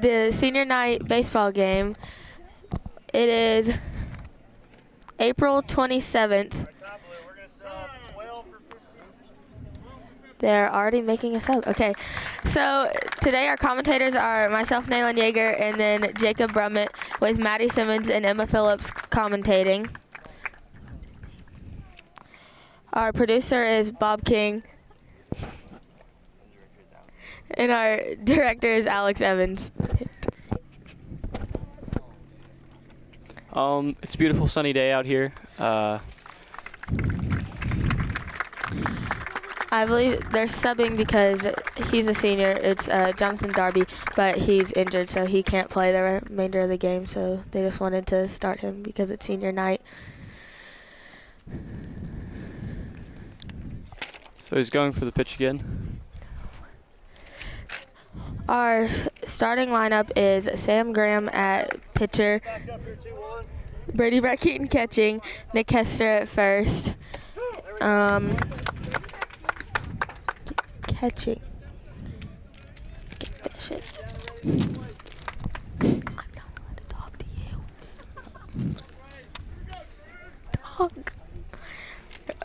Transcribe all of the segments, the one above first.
the senior night baseball game. It is April 27th. They're already making us up. Okay, so today our commentators are myself, Nayland Yeager, and then Jacob Brummett with Maddie Simmons and Emma Phillips commentating. Our producer is Bob King, and our director is Alex Evans. It's a beautiful sunny day out here. I believe they're subbing because he's a senior. It's Jonathan Darby, but he's injured, so he can't play the remainder of the game. So they just wanted to start him because it's senior night. So he's going for the pitch again. Our starting lineup is Sam Graham at pitcher, Brady Brett Keaton catching, Nick Hester at first. Catching. Finish it. I'm not allowed to talk to you.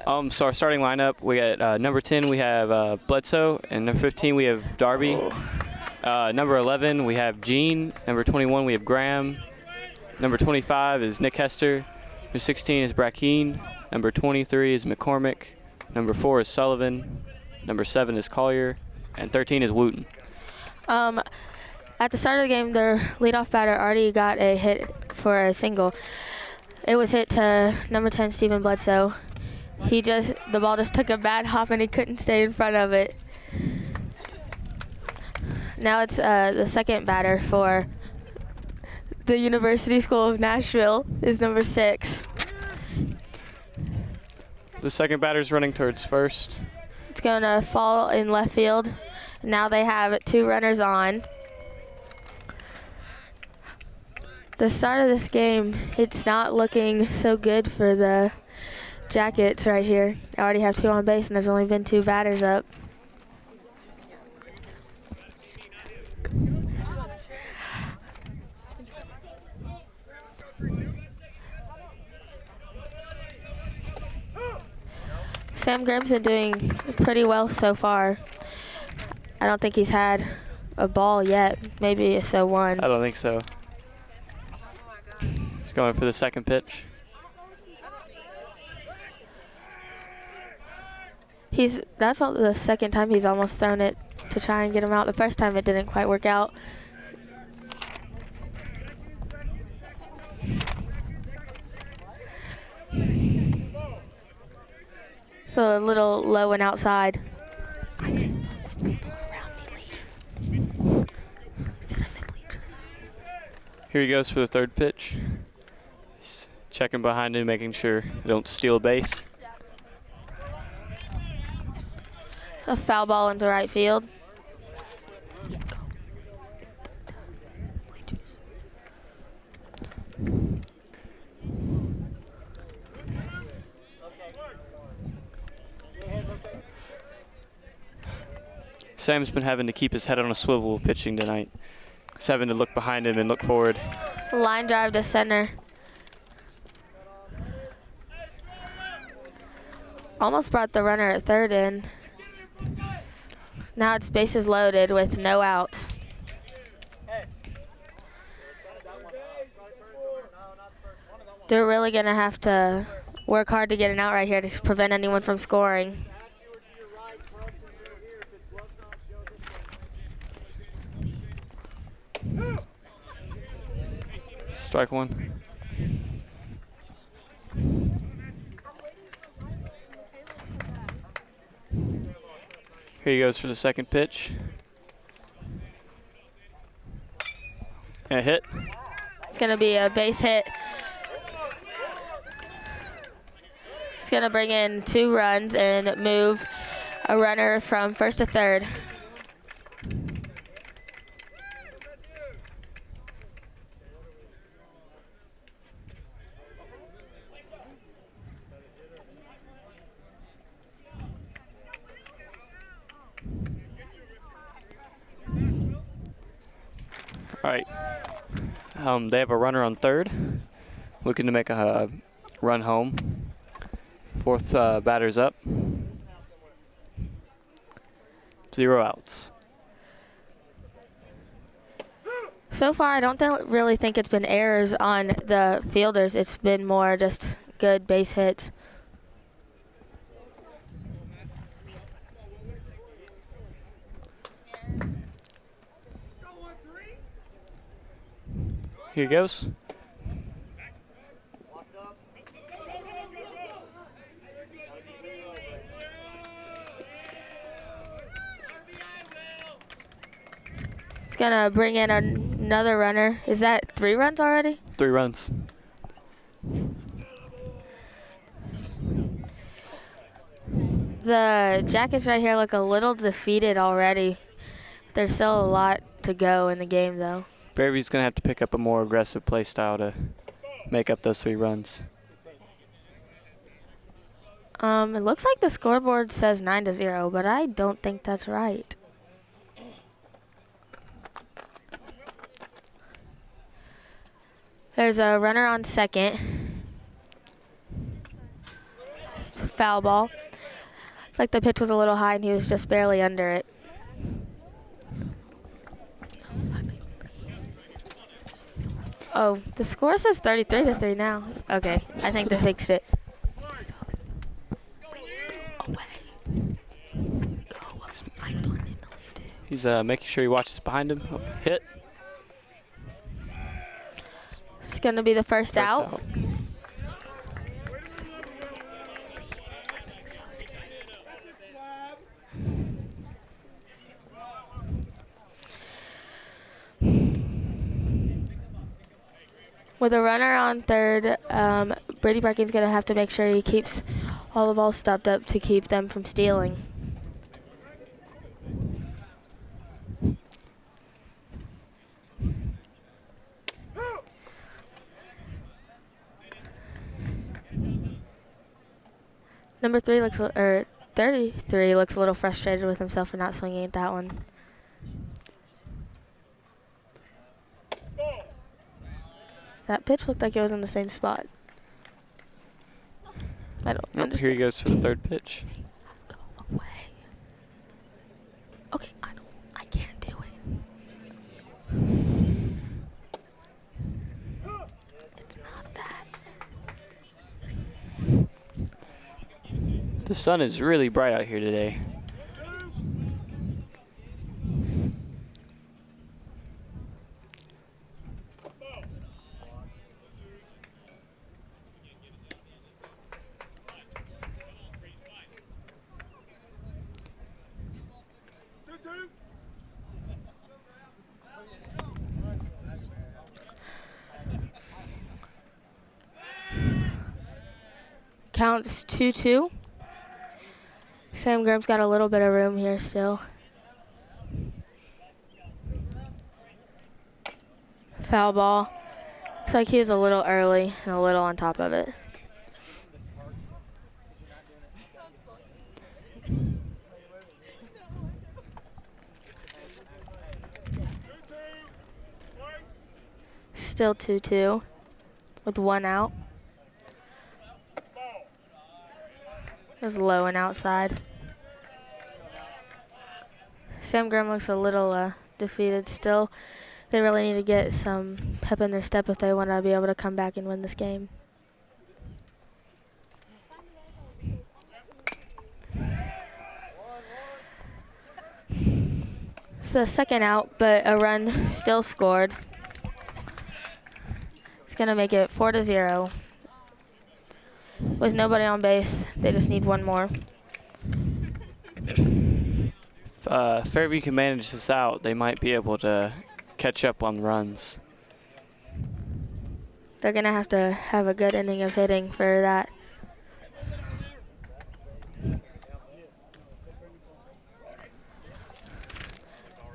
Dog. So our starting lineup, we got number 10 we have Bledsoe, and number 15 we have Darby. Number 11 we have Gene. Number 21 we have Graham. Number 25 is Nick Hester. Number 16 is Brackeen. Number 23 is McCormick. Number 4 is Sullivan. Number 7 is Collier, and 13 is Wooten. At the start of the game, their leadoff batter already got a hit for a single. It was hit to number 10, Stephen Bledsoe. The ball just took a bad hop and he couldn't stay in front of it. Now it's the second batter for the University School of Nashville is number 6. The second batter's running towards first. It's going to fall in left field. Now they have 2 runners on. The start of this game, it's not looking so good for the Jackets right here. They already have 2 on base, and there's only been 2 batters up. Sam Graham's been doing pretty well so far. I don't think he's had a ball yet. Maybe if so, one. I don't think so. He's going for the second pitch. That's not the second time he's almost thrown it to try and get him out. The first time it didn't quite work out. So a little low and outside. Here he goes for the third pitch. He's checking behind him, making sure they don't steal a base. A foul ball into right field. Sam's been having to keep his head on a swivel pitching tonight. He's having to look behind him and look forward. It's a line drive to center. Almost brought the runner at third in. Now it's bases loaded with no outs. They're really going to have to work hard to get an out right here to prevent anyone from scoring. Strike one. Here he goes for the second pitch. And a hit. It's going to be a base hit. It's going to bring in 2 runs and move a runner from first to third. All right. They have a runner on third, looking to make a run home. Fourth batter's up. 0 outs. So far, I don't really think it's been errors on the fielders. It's been more just good base hits. Here goes. It's gonna bring in another runner. Is that 3 runs already? 3 runs. The Jackets right here look a little defeated already. There's still a lot to go in the game, though. Fairview's going to have to pick up a more aggressive play style to make up those 3 runs. It looks like the scoreboard says 9-0, but I don't think that's right. There's a runner on second. It's a foul ball. It's like the pitch was a little high and he was just barely under it. Oh, the score says 33-3 now. Okay, I think they fixed it. He's making sure he watches behind him. Oh, hit. It's going to be the first out. With a runner on third, Brady Brecking's going to have to make sure he keeps all the balls stopped up to keep them from stealing. Number 3 looks, or 33 looks a little frustrated with himself for not swinging at that one. That pitch looked like it was in the same spot. I don't understand. Here he goes for the third pitch. Go away. Okay, I can't do it. It's not that. The sun is really bright out here today. Counts 2-2. Sam Graham's got a little bit of room here still. Foul ball. Looks like he was a little early and a little on top of it. Still 2-2 with 1 out. It was low and outside. Sam Graham looks a little defeated still. They really need to get some pep in their step if they want to be able to come back and win this game. It's the second out, but a run still scored. It's going to make it 4-0. With nobody on base, they just need 1 more. If Fairview can manage this out, they might be able to catch up on runs. They're going to have a good inning of hitting for that.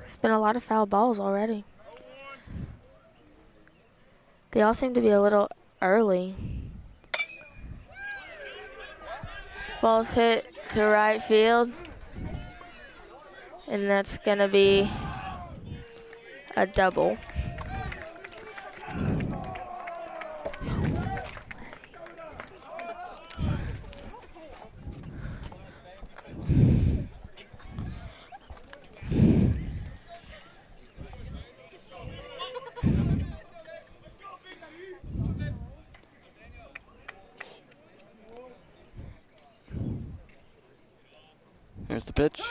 It's been a lot of foul balls already. They all seem to be a little early. Ball's hit to right field. And that's going to be a double. There's the pitch.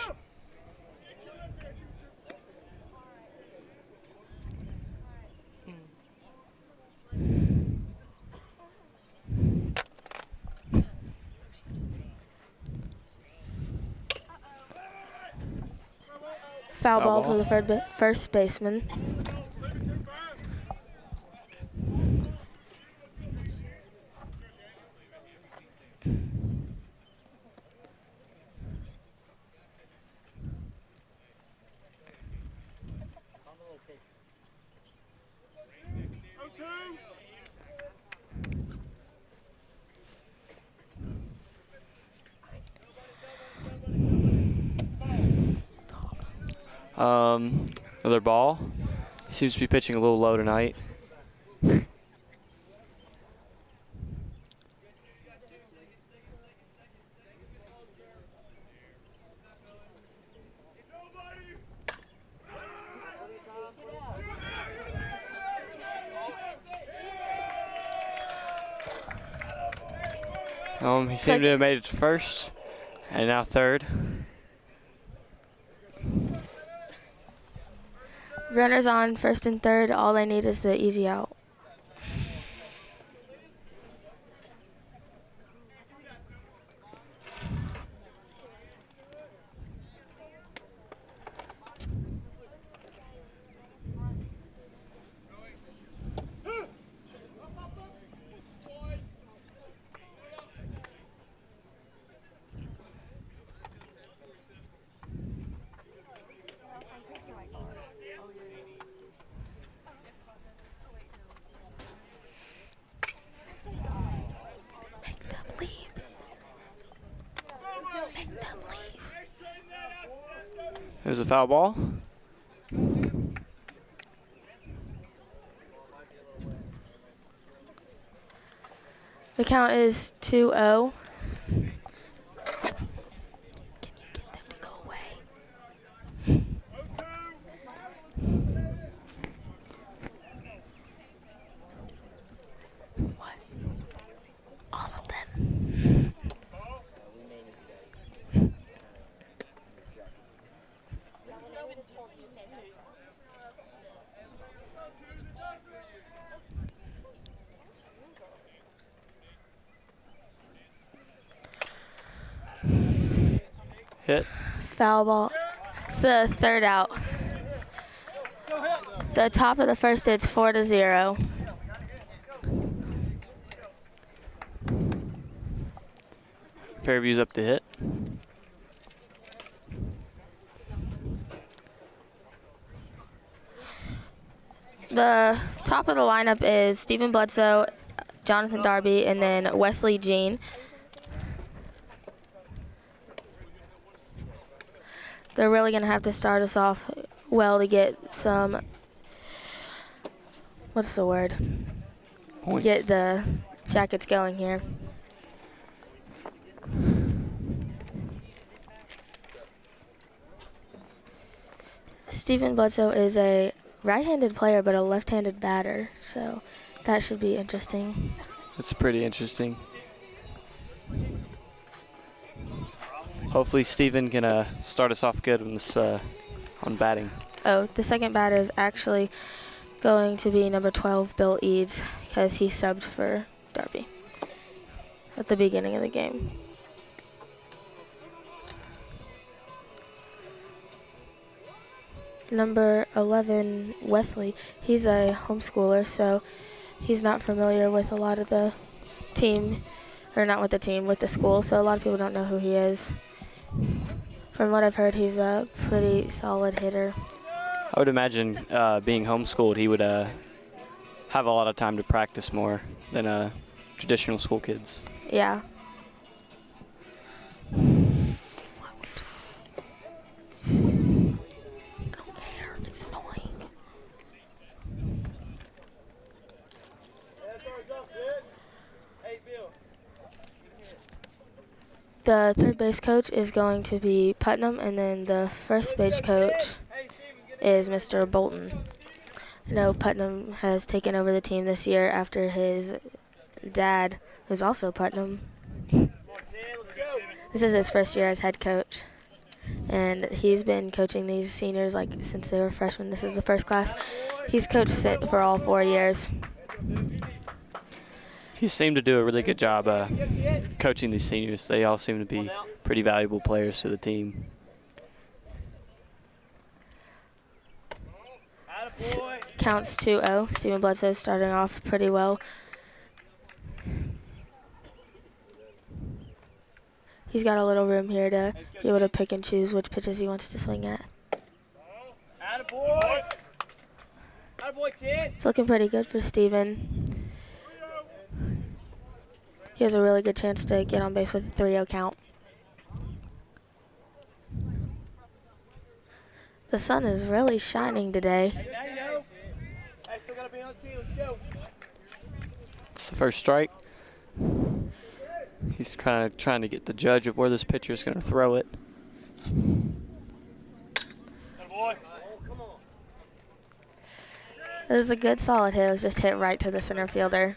Foul ball to the first baseman. Another ball. He seems to be pitching a little low tonight. He seemed to have made it to first, and now third. Runners on first and third. All they need is the easy out. There's a foul ball. The count is 2-0. Can you get them to go away? What? All of them. Hit. Foul ball. It's the third out. The top of the first, it's 4-0. Fairview's up to hit. The top of the lineup is Stephen Bledsoe, Jonathan Darby, and then Wesley Jean. They're really going to have to start us off well to get some, what's the word? Points. Get the Jackets going here. Stephen Bledsoe is a right-handed player but a left-handed batter, so that should be interesting. That's pretty interesting. Hopefully Steven can start us off good on this on batting. Oh, the second batter is actually going to be number 12, Bill Eads, because he subbed for Darby at the beginning of the game. Number 11, Wesley, he's a homeschooler, so he's not familiar with a lot of the team, or not with the team, with the school, so a lot of people don't know who he is. From what I've heard, he's a pretty solid hitter. I would imagine being homeschooled, he would have a lot of time to practice more than traditional school kids. Yeah. I don't care. It's annoying. The third base coach is going to be Putnam, and then the first base coach is Mr. Bolton. I know Putnam has taken over the team this year after his dad, who's also Putnam. This is his first year as head coach. and he's been coaching these seniors like since they were freshmen. This is the first class. He's coached it for all 4 years. He seemed to do a really good job coaching these seniors. They all seem to be pretty valuable players to the team. Counts 2-0. Stephen Bledsoe starting off pretty well. He's got a little room here to be able to pick and choose which pitches he wants to swing at. It's looking pretty good for Stephen. He has a really good chance to get on base with a 3-0 count. The sun is really shining today. It's the first strike. He's kind of trying to get the judge of where this pitcher is going to throw it. It was a good solid hit. It was just hit right to the center fielder.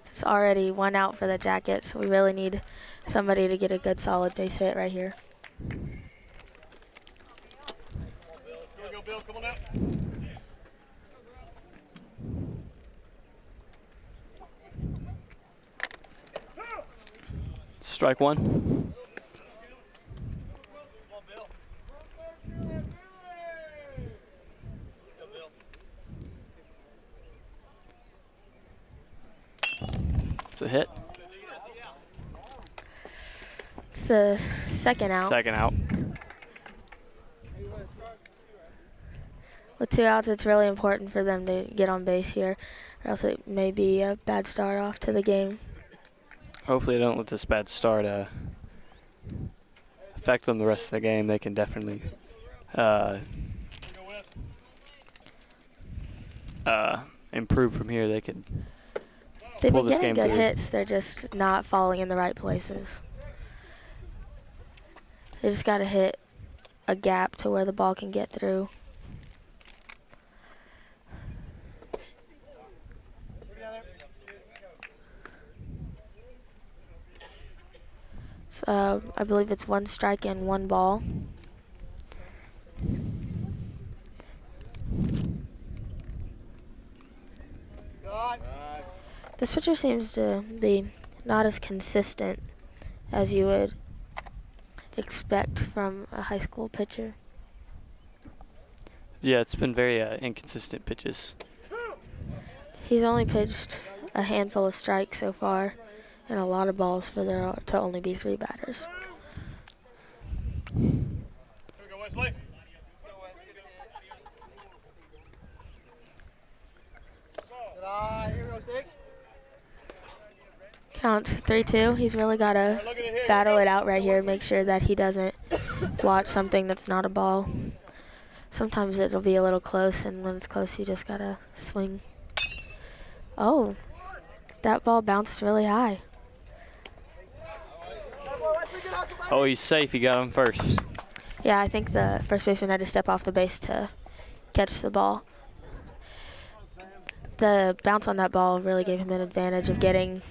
It's already 1 out for the Jackets, so we really need somebody to get a good solid base hit right here. Go, Bill. Come on out. Strike one. It's a hit. It's the second out. Second out. With 2 outs, it's really important for them to get on base here, or else it may be a bad start off to the game. Hopefully they don't let this bad start affect them the rest of the game. They can definitely improve from here. They could They've pull been this getting game good through. hits. They're just not falling in the right places. They just got to hit a gap to where the ball can get through. So I believe it's 1 strike and 1 ball. This pitcher seems to be not as consistent as you would expect from a high school pitcher. Yeah, it's been very inconsistent pitches. He's only pitched a handful of strikes so far and a lot of balls for there to only be 3 batters. Here we go, Wesley. Here we go, Sticks. Counts 3-2. He's really got to battle it out right here, make sure that he doesn't watch something that's not a ball. Sometimes it'll be a little close, and when it's close, you just got to swing. Oh, that ball bounced really high. Oh, he's safe. He got him first. Yeah, I think the first baseman had to step off the base to catch the ball. The bounce on that ball really gave him an advantage of getting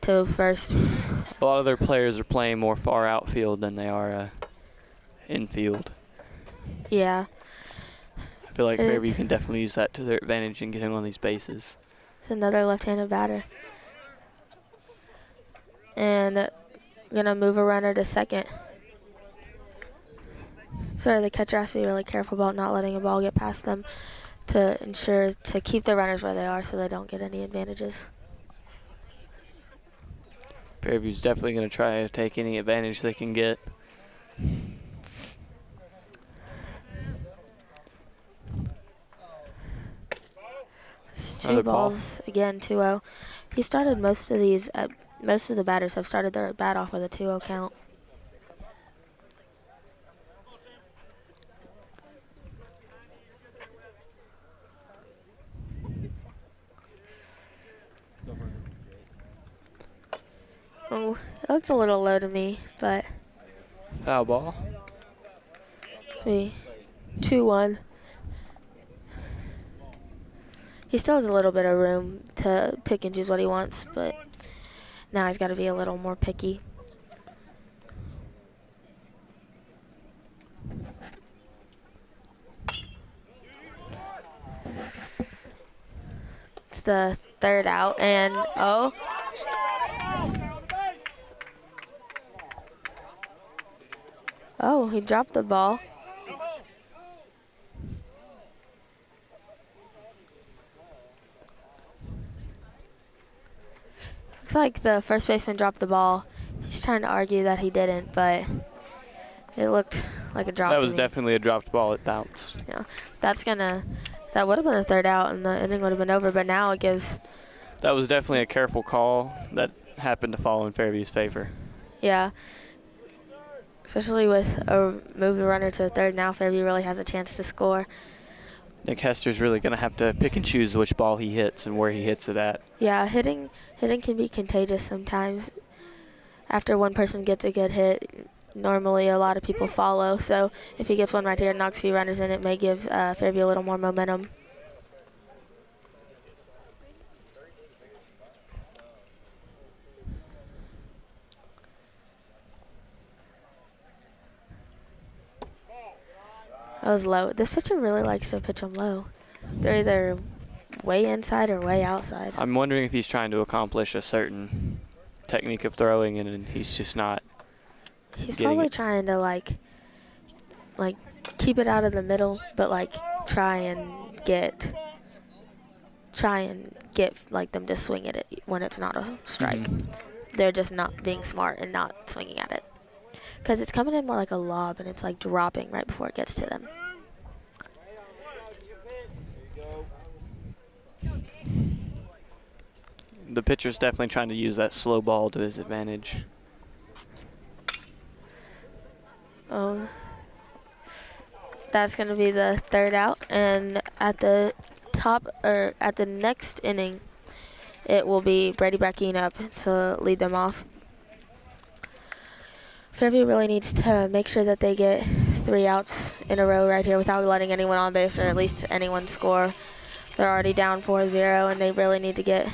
to first. A lot of their players are playing more far outfield than they are infield. Yeah. I feel like Fairview can definitely use that to their advantage and get him on these bases. It's another left-handed batter. And gonna move a runner to second. So the catcher has to be really careful about not letting a ball get past them to ensure to keep the runners where they are so they don't get any advantages. Fairview's definitely going to try to take any advantage they can get. It's 2 Another balls again, 2-0. He started most of these. Most of the batters have started their bat off with a 2-0 count. Oh, it looked a little low to me, but Foul ball. it's me. 2-1. He still has a little bit of room to pick and choose what he wants, but now he's got to be a little more picky. the third out, and oh, he dropped the ball. Looks like the first baseman dropped the ball. He's trying to argue that he didn't, but it looked like a drop. That to was me. definitely a dropped ball. It bounced. Yeah, that would have been a third out, and the inning would have been over. But now it gives. That was definitely a careful call that happened to fall in Fairview's favor. Yeah. Especially with a move the runner to third, now Fairview really has a chance to score. Nick Hester's really going to have to pick and choose which ball he hits and where he hits it at. Yeah, hitting can be contagious sometimes. After one person gets a good hit, normally a lot of people follow. So if he gets one right here and knocks a few runners in, it may give Fairview a little more momentum. That was low. This pitcher really likes to pitch them low. They're either way inside or way outside. I'm wondering if he's trying to accomplish a certain technique of throwing, and he's just not. He's probably trying to like keep it out of the middle, but like try and get like them to swing at it when it's not a strike. Mm-hmm. They're just not being smart and not swinging at it. Because it's coming in more like a lob, and it's like dropping right before it gets to them. The pitcher's definitely trying to use that slow ball to his advantage. Oh, that's going to be the third out, and at the next inning, it will be Brady Brackeen up to lead them off. Fairview really needs to make sure that they get 3 outs in a row right here without letting anyone on base, or at least anyone score. They're already down 4-0, and they really need to get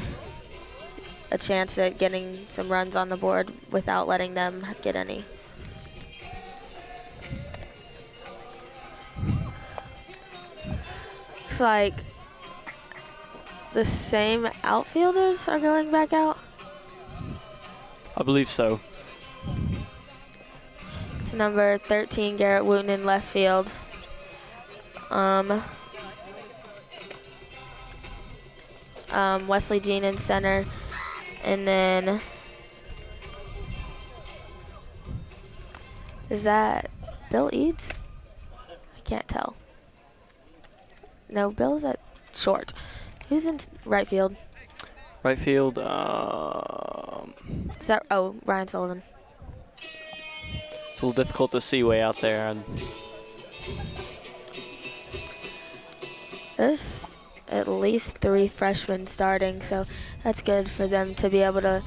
a chance at getting some runs on the board without letting them get any. Looks like the same outfielders are going back out. I believe so. It's number 13, Garrett Wooten in left field. Wesley Jean in center. And then, is that Bill Eads? I can't tell. No, Bill's at short. Who's in right field? Right field, Is that, Ryan Sullivan. it's a little difficult to see way out there. There's at least 3 freshmen starting, so that's good for them to be able to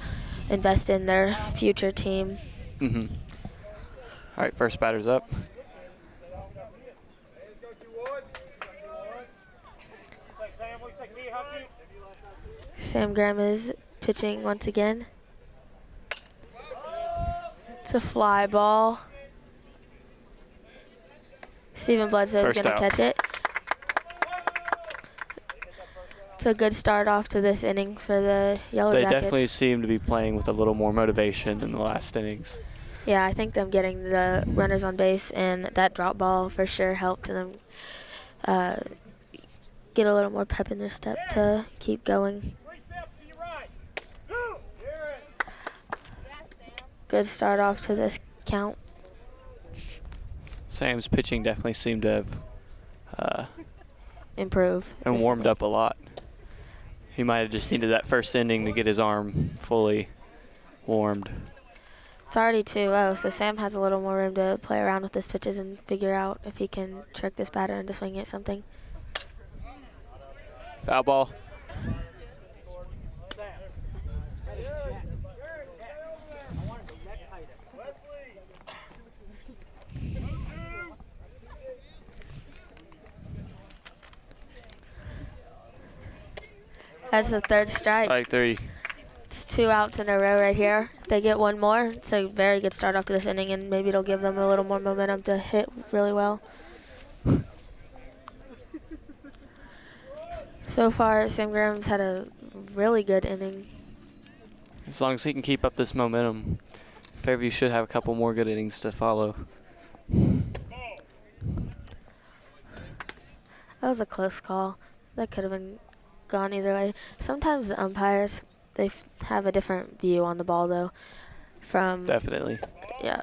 invest in their future team. Mm-hmm. All right, first batter's up. Sam Graham is pitching once again. It's a fly ball. Stephen Bledsoe is going to catch it. It's a good start off to this inning for the Yellow Jackets. They definitely seem to be playing with a little more motivation than the last innings. Yeah, I think them getting the runners on base and that drop ball for sure helped them get a little more pep in their step to keep going. Good start off to this count. Sam's pitching definitely seemed to have Improve. and warmed up a lot. He might have just needed that first inning to get his arm fully warmed. It's already 2-0, so Sam has a little more room to play around with his pitches and figure out if he can trick this batter into swinging at something. Foul ball. That's the third strike. Strike 3. It's 2 outs in a row right here. If they get one more, it's a very good start off to this inning, and maybe it'll give them a little more momentum to hit really well. So far, Sam Graham's had a really good inning. As long as he can keep up this momentum, Fairview should have a couple more good innings to follow. That was a close call. That could have been gone either way. Sometimes the umpires, they have a different view on the ball, though. Definitely. Yeah.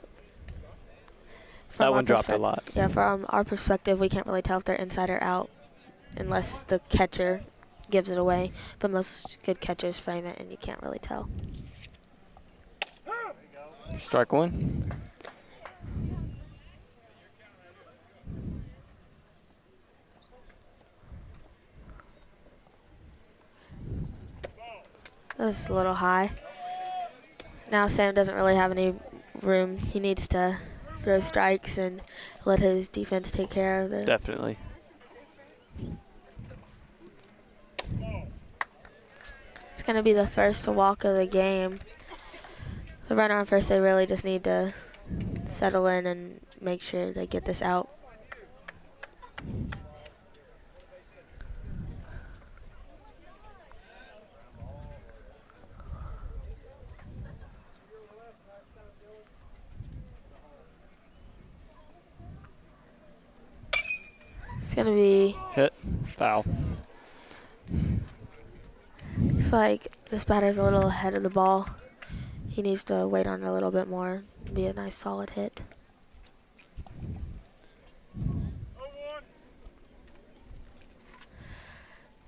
That one dropped a lot. Yeah, from our perspective, we can't really tell if they're inside or out unless the catcher gives it away. But most good catchers frame it, and you can't really tell. Strike one. That was a little high. Now Sam doesn't really have any room. He needs to throw strikes and let his defense take care of it. Definitely. It's going to be the first walk of the game. The runner on first, they really just need to settle in and make sure they get this out. It's going to be hit, foul. Looks like this batter's a little ahead of the ball. He needs to wait on it a little bit more. Be a nice solid hit.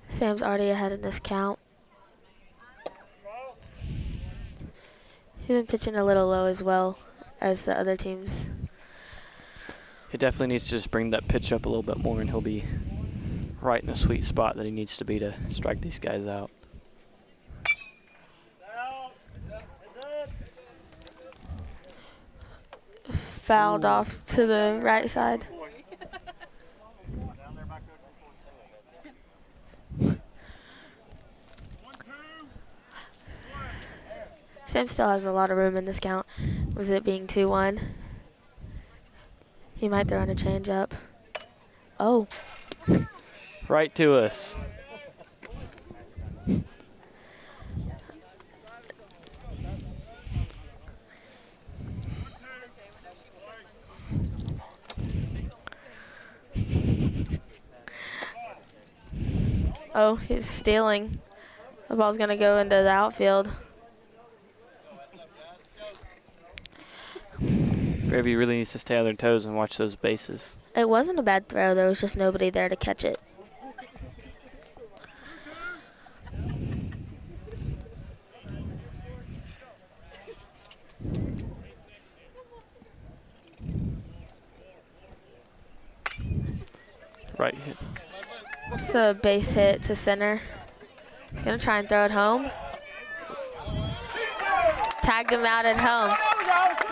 Sam's already ahead in this count. He's been pitching a little low as well as the other teams. He definitely needs to just bring that pitch up a little bit more, and he'll be right in the sweet spot that he needs to be to strike these guys out. Fouled off to the right side. Sam still has a lot of room in this count, with it being 2-1. He might throw in a changeup. Oh. Right to us. Oh, he's stealing. The ball's going to go into the outfield. Fairview really needs to stay on their toes and watch those bases. It wasn't a bad throw. There was just nobody there to catch it. Right hit. It's a base hit to center. He's going to try and throw it home. Tagged him out at home.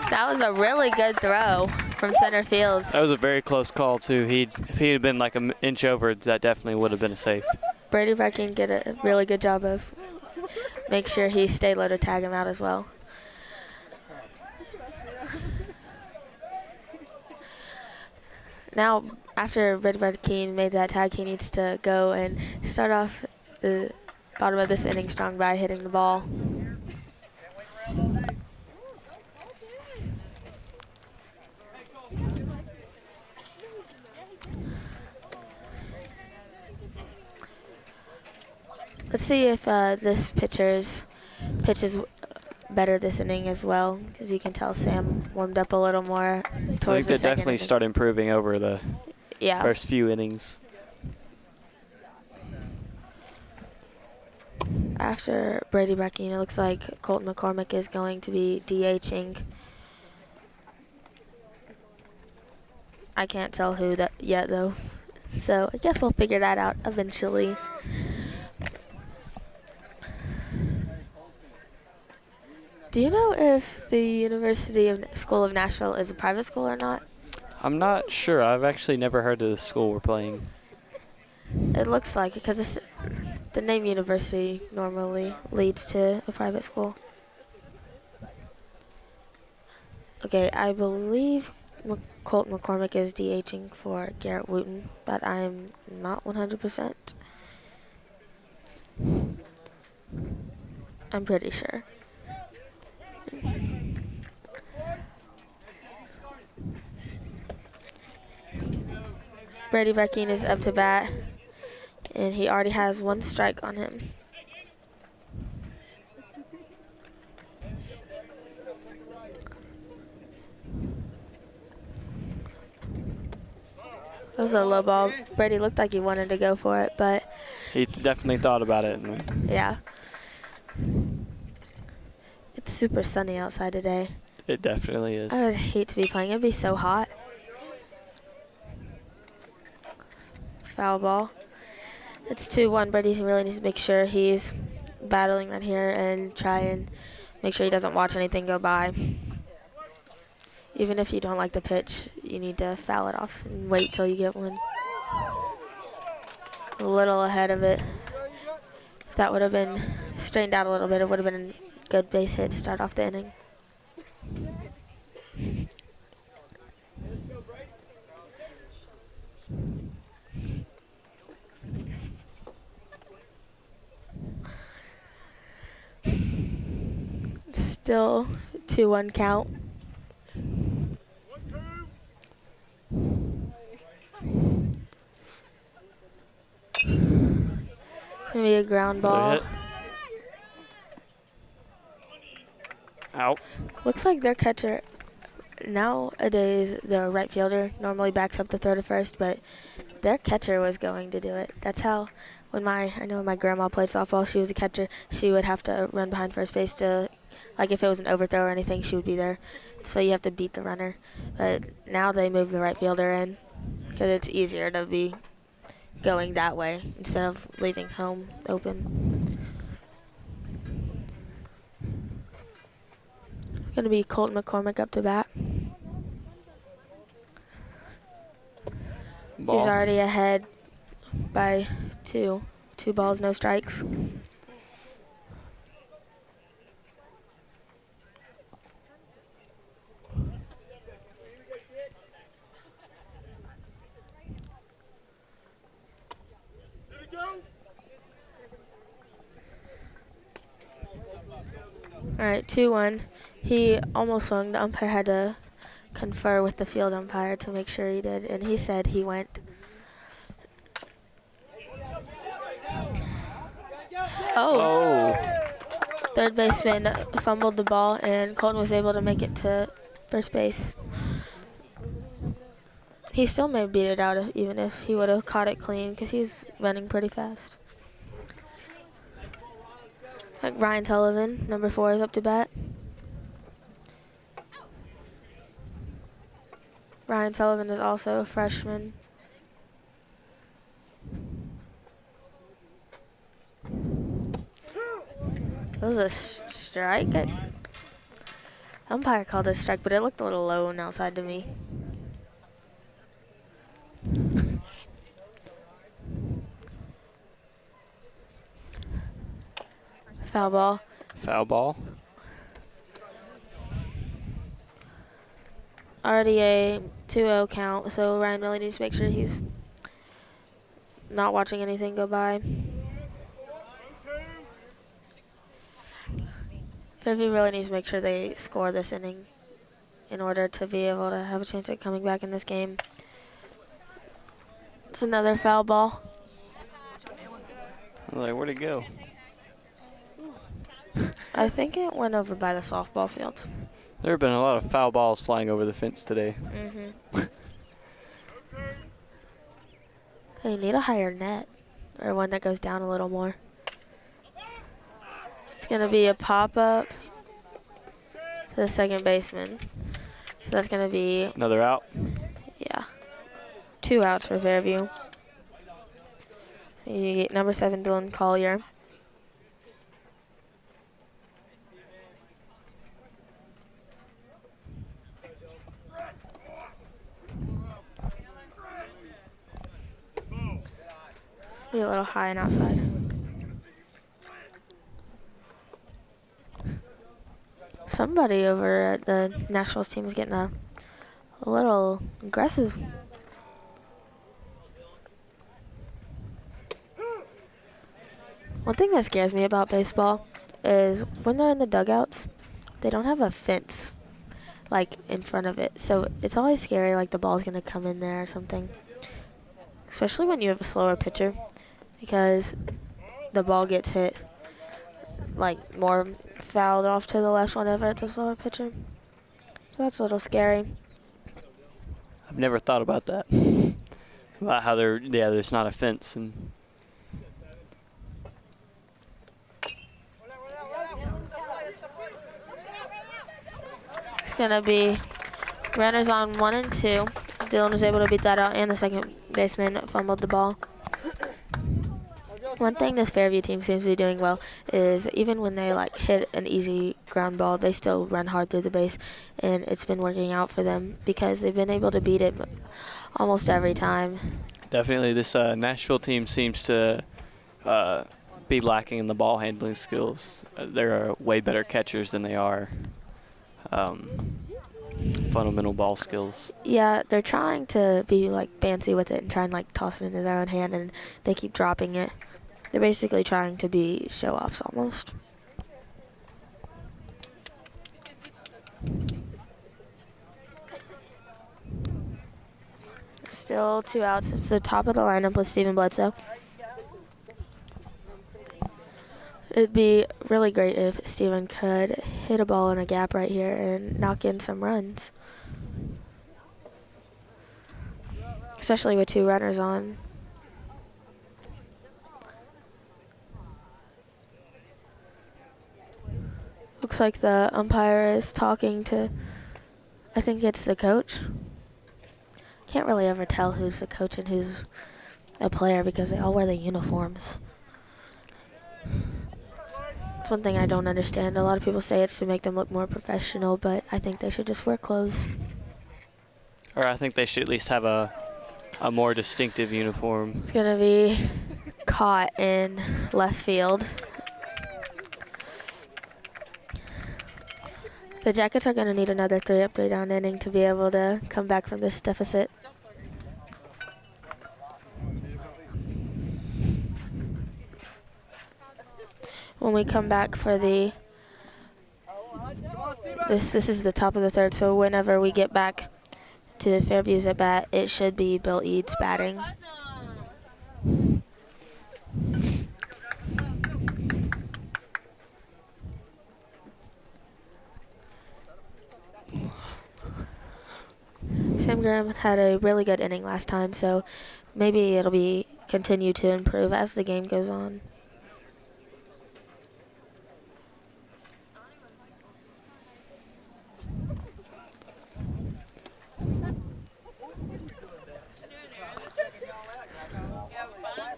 That was a really good throw from center field. That was a very close call, too. If he had been like an inch over, that definitely would have been a safe. Brady Brecken did a really good job of make sure he stayed low to tag him out as well. Now, after Brady Brecken made that tag, he needs to go and start off the bottom of this inning strong by hitting the ball. Let's see if this pitcher's pitch is better this inning as well, because you can tell Sam warmed up a little more towards the they second definitely inning. start improving over the first few innings. After Brady Brecken, it looks like Colton McCormick is going to be DHing. I can't tell who that yet, though. So I guess we'll figure that out eventually. Do you know if the University of School of Nashville is a private school or not? I'm not sure. I've actually never heard of the school we're playing. It looks like it, because the name university normally leads to a private school. Okay, I believe Colt McCormick is DHing for Garrett Wooten, but I'm not 100%. I'm pretty sure. Brady Verkeen is up to bat, and he already has 1 strike on him. That was a low ball. Brady looked like he wanted to go for it, but He definitely thought about it. yeah. It's super sunny outside today. It definitely is. I would hate to be playing. It'd be so hot. Foul ball. It's 2-1. Brady really needs to make sure he's battling that here and try and make sure he doesn't watch anything go by. Even if you don't like the pitch, you need to foul it off and wait till you get one. A little ahead of it. If that would have been straightened out a little bit, it would have been a good base hit to start off the inning. Still 2-1 count. Maybe a ground ball. Hit. Out. Looks like their catcher, nowadays the right fielder normally backs up the third or first, but their catcher was going to do it. That's how, I know when my grandma played softball, she was a catcher, she would have to run behind first base to, like if it was an overthrow or anything, she would be there. So you have to beat the runner. But now they move the right fielder in because it's easier to be going that way instead of leaving home open. Going to be Colton McCormick up to bat. Ball. He's already ahead by 2. 2 balls, no strikes. All right, 2-1. He almost swung. The umpire had to confer with the field umpire to make sure he did, and he said he went. Oh. Third baseman fumbled the ball, and Colton was able to make it to first base. He still may beat it out even if he would have caught it clean because he's running pretty fast. Like Ryan Sullivan, number 4, is up to bat. Ryan Sullivan is also a freshman. That was a strike. Umpire called it a strike, but it looked a little low and outside to me. Foul ball. Foul ball. Already a 2-0 count, so Ryan really needs to make sure he's not watching anything go by. Fairview really needs to make sure they score this inning in order to be able to have a chance at coming back in this game. It's another foul ball. I'm like, where'd it go? I think it went over by the softball field. There have been a lot of foul balls flying over the fence today. They need a higher net, or one that goes down a little more. It's going to be a pop-up to the second baseman. So that's going to be, Another out. yeah, 2 outs for Fairview. You get number 7, Dylan Collier. Be a little high and outside. Somebody over at the Nationals team is getting a little aggressive. One thing that scares me about baseball is when they're in the dugouts, they don't have a fence like in front of it, so it's always scary like the ball's gonna come in there or something, especially when you have a slower pitcher, because the ball gets hit like more fouled off to the left whenever it's a slower pitcher, so that's a little scary. I've never thought about that. About how there's not a fence. And It's gonna be runners on 1 and 2. Dylan was able to beat that out, and the second baseman fumbled the ball. One thing this Fairview team seems to be doing well is even when they like hit an easy ground ball, they still run hard through the base, and it's been working out for them because they've been able to beat it almost every time. definitely this Nashville team seems to be lacking in the ball handling skills. They're way better catchers than they are fundamental ball skills. Yeah, they're trying to be like fancy with it and try and like toss it into their own hand, and they keep dropping it. They're basically trying to be show-offs almost. Still 2 outs. It's the top of the lineup with Steven Bledsoe. It'd be really great if Steven could hit a ball in a gap right here and knock in some runs, especially with 2 runners on. Looks like the umpire is talking to, I think it's the coach. Can't really ever tell who's the coach and who's a player because they all wear the uniforms. It's one thing I don't understand. A lot of people say it's to make them look more professional, but I think they should just wear clothes. Or I think they should at least have a more distinctive uniform. It's going to be caught in left field. The Jackets are going to need another 3-up, 3-down inning to be able to come back from this deficit. When we come back for this is the top of the third, so whenever we get back to Fairview's at bat, it should be Bill Eads batting. Sam Graham had a really good inning last time, so maybe it'll be continue to improve as the game goes on.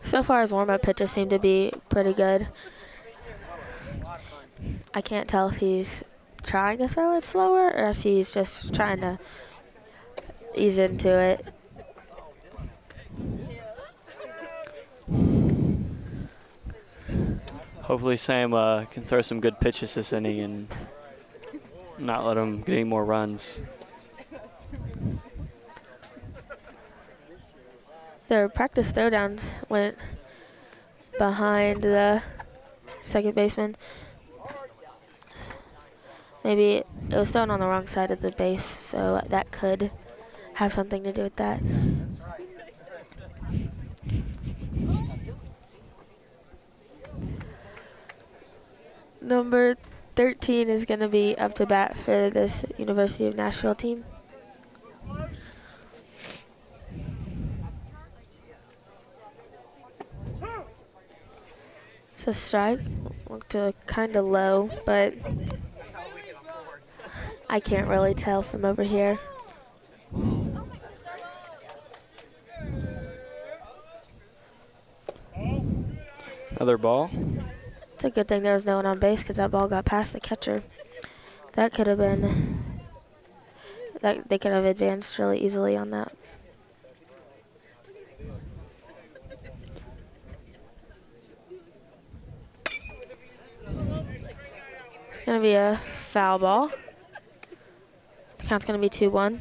So far, his warm-up pitches seem to be pretty good. I can't tell if he's trying to throw it slower or if he's just trying to ease into it. Hopefully Sam can throw some good pitches this inning and not let him get any more runs. Their practice throwdowns went behind the second baseman. Maybe it was thrown on the wrong side of the base, so that could have something to do with that. Number 13 is going to be up to bat for this University of Nashville team. So strike looked kind of low, but I can't really tell from over here. Another ball. It's a good thing there was no one on base because that ball got past the catcher. That could have been, that they could have advanced really easily on that. It's going to be a foul ball. The count's going to be 2-1.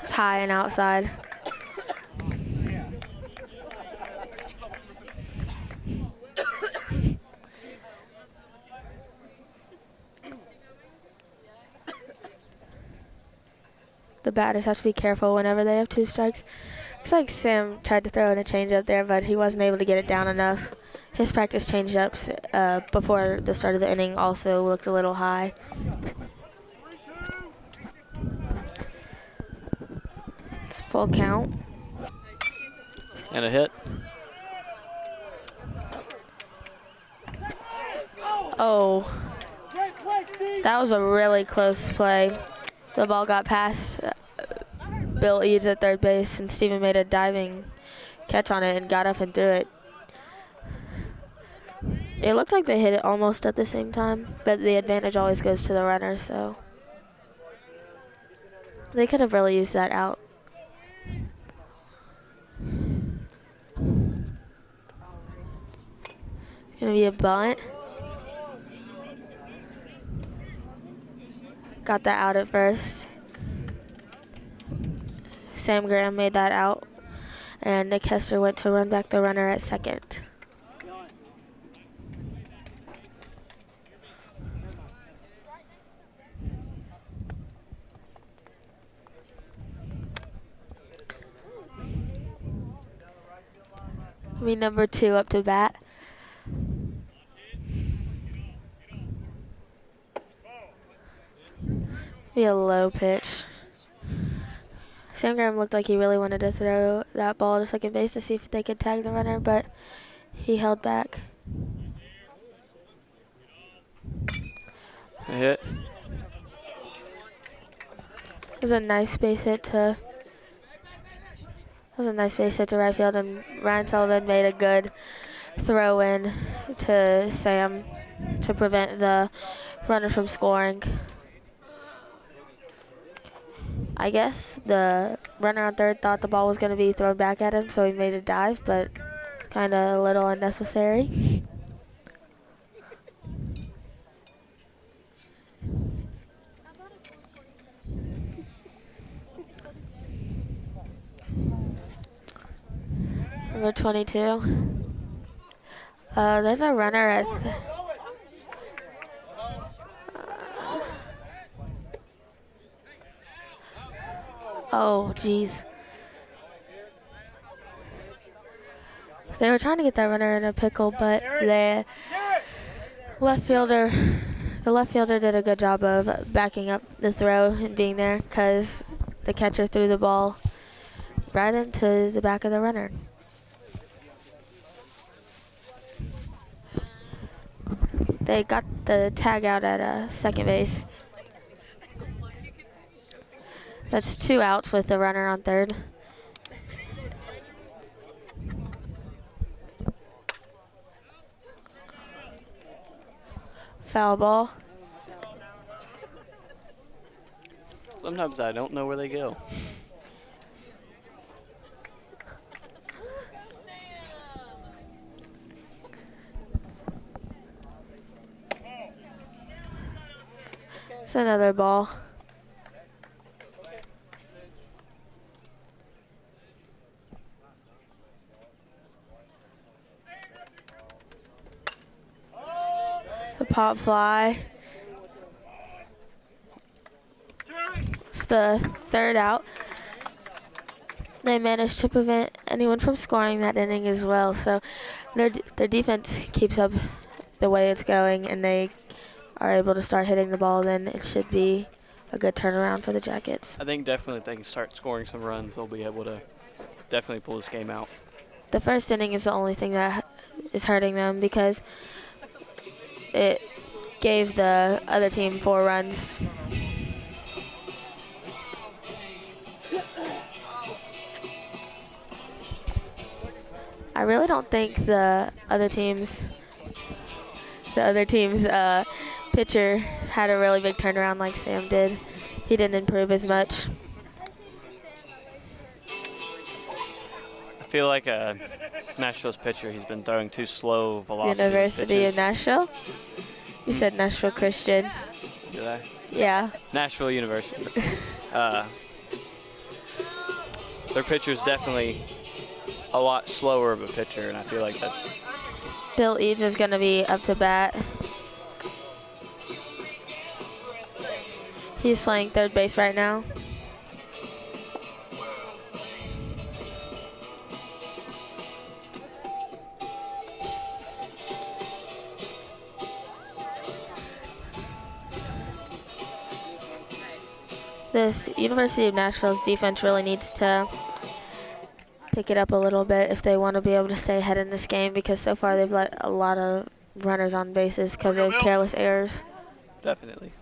It's high and outside. The batters have to be careful whenever they have 2 strikes. Looks like Sam tried to throw in a changeup there, but he wasn't able to get it down enough. His practice changeups before the start of the inning also looked a little high. It's a full count. And a hit. Oh, that was a really close play. The ball got past Bill Eads at third base, and Steven made a diving catch on it and got up and threw it. It looked like they hit it almost at the same time, but the advantage always goes to the runner, so they could have really used that out. It's going to be a bunt. Got that out at first. Sam Graham made that out, and Nick Hester went to run back the runner at second. Be number 2 up to bat. Be a low pitch. Sam Graham looked like he really wanted to throw that ball to second base to see if they could tag the runner, but he held back. A hit. It was a nice base hit to right field, and Ryan Sullivan made a good throw in to Sam to prevent the runner from scoring. I guess the runner on third thought the ball was going to be thrown back at him, so he made a dive, but it's kind of a little unnecessary. Number 22. There's a runner at oh, geez. They were trying to get that runner in a pickle, but the left fielder did a good job of backing up the throw and being there, because the catcher threw the ball right into the back of the runner. They got the tag out at second base. That's 2 outs with the runner on third. Foul ball. Sometimes I don't know where they go. It's another ball. It's a pop fly. It's the third out. They managed to prevent anyone from scoring that inning as well, so their defense keeps up the way it's going, and they are able to start hitting the ball, then it should be a good turnaround for the Jackets. I think definitely if they can start scoring some runs, they'll be able to definitely pull this game out. The first inning is the only thing that is hurting them, because it gave the other team 4 runs. I really don't think the other team's pitcher had a really big turnaround like Sam did. He didn't improve as much. I feel like Nashville's pitcher, he's been throwing too slow velocity University pitches. of Nashville? You said Nashville Christian. Did I? Yeah. Nashville University. their pitcher's definitely a lot slower of a pitcher, and I feel like that's Bill Eads is going to be up to bat. He's playing third base right now. This University of Nashville's defense really needs to pick it up a little bit if they want to be able to stay ahead in this game, because so far they've let a lot of runners on bases because of careless errors. definitely.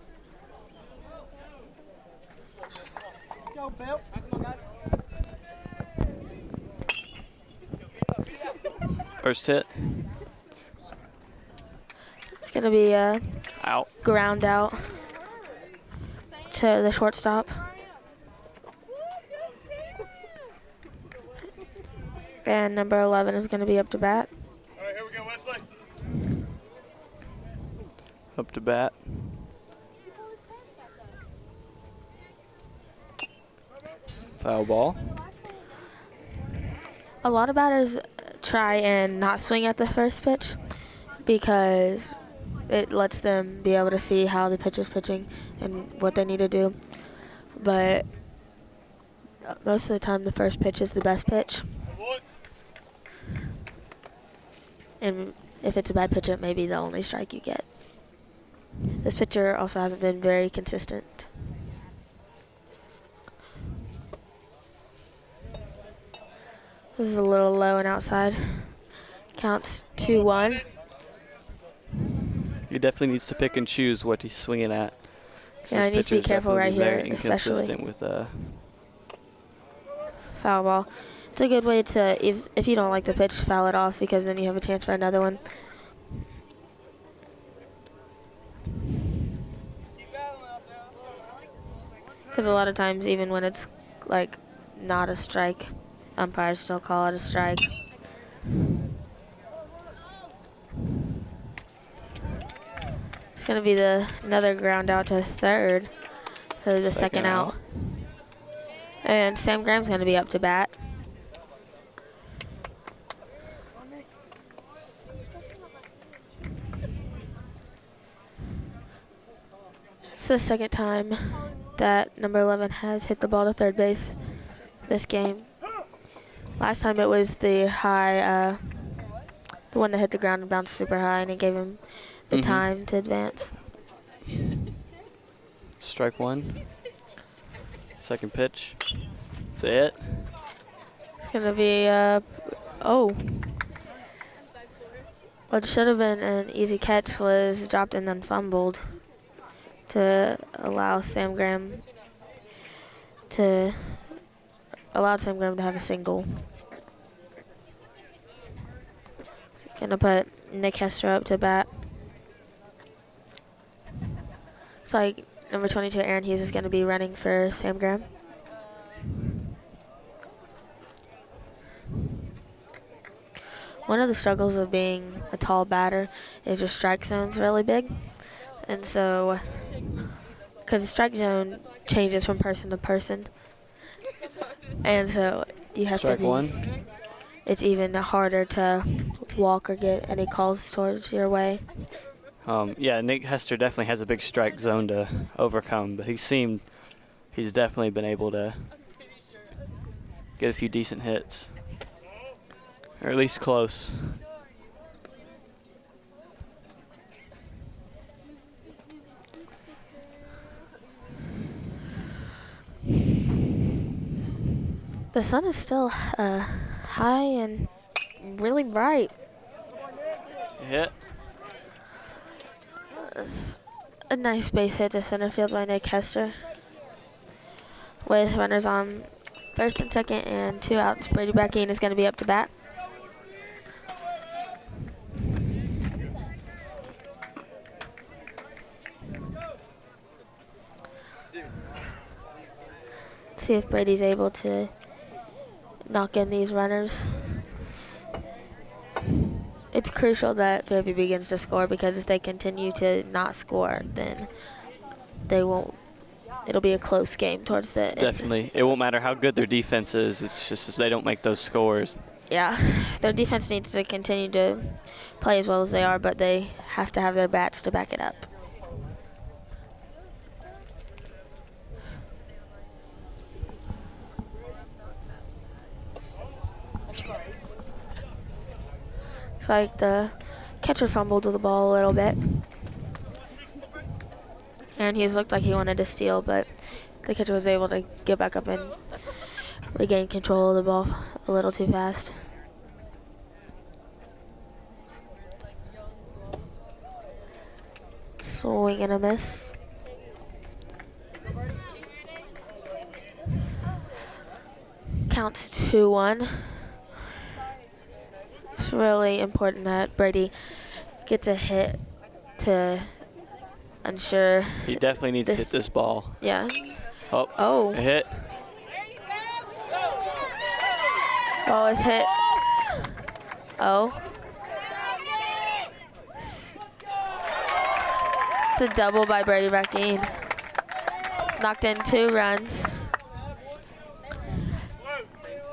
First hit. It's going to be a Out. ground out to the shortstop. And number 11 is going to be up to bat. All right, here we go, Wesley. Up to bat. Foul ball. A lot of batters try and not swing at the first pitch because it lets them be able to see how the pitcher's pitching and what they need to do. But most of the time, the first pitch is the best pitch. And if it's a bad pitcher, it may be the only strike you get. This pitcher also hasn't been very consistent. This is a little low and outside. Counts 2-1. He definitely needs to pick and choose what he's swinging at. Yeah, he needs to be careful right here, especially. especially. With Foul ball. It's a good way to, if you don't like the pitch, foul it off, because then you have a chance for another one. Because a lot of times, even when it's like not a strike, umpires still call it a strike. It's going to be another ground out to third for the second out. And Sam Graham's going to be up to bat. It's the second time that number 11 has hit the ball to third base this game. Last time it was the high, the one that hit the ground and bounced super high, and it gave him the time to advance. Strike one. Second pitch. That's it. It's going to be, what should have been an easy catch was dropped and then fumbled to allow Sam Graham to have a single. Gonna put Nick Hester up to bat. It's like number 22, Aaron Hughes, is gonna be running for Sam Graham. One of the struggles of being a tall batter is your strike zone's really big. And so, because the strike zone changes from person to person, and so you have Strike to be, one. it's even harder to walk or get any calls towards your way. Yeah, Nick Hester definitely has a big strike zone to overcome, but he's definitely been able to get a few decent hits, or at least close. The sun is still high and really bright. Hit. It's a nice base hit to center field by Nick Hester. With runners on first and second and 2 outs, Brady Brackeen is going to be up to bat. See if Brady's able to knock in these runners. It's crucial that Fairview begins to score, because if they continue to not score, then they won't it'll be a close game towards the end. Definitely. It won't matter how good their defense is. It's just if they don't make those scores. Yeah, their defense needs to continue to play as well as they are, but they have to have their bats to back it up. Looks like the catcher fumbled the ball a little bit. And he looked like he wanted to steal, but the catcher was able to get back up and regain control of the ball a little too fast. Swing and a miss. Counts 2-1. It's really important that Brady gets a hit to ensure. He definitely needs to hit this ball. Yeah. Oh. A hit. Ball is hit. Oh. It's a double by Brady Brackeen. Knocked in 2 runs.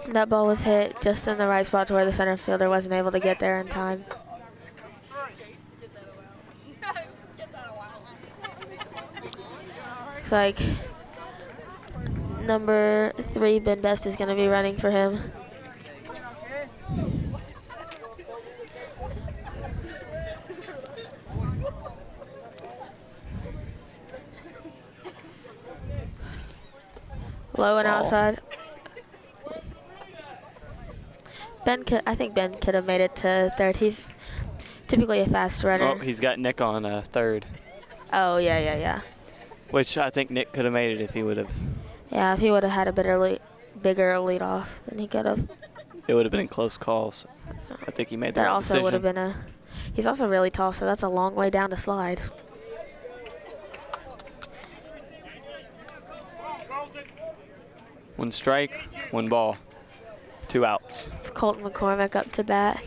That ball was hit just in the right spot to where the center fielder wasn't able to get there in time. Looks like number 3, Ben Best, is going to be running for him. Low and outside. I think Ben could have made it to third. He's typically a fast runner. Oh, he's got Nick on third. Oh, yeah. Which I think Nick could have made it if he would have. Yeah, if he would have had a bigger lead off, then he could have. It would have been close calls. I think he made the right also decision. would have been he's also really tall, so that's a long way down to slide. One strike, 1 ball, 2 outs. It's Colton McCormick up to bat.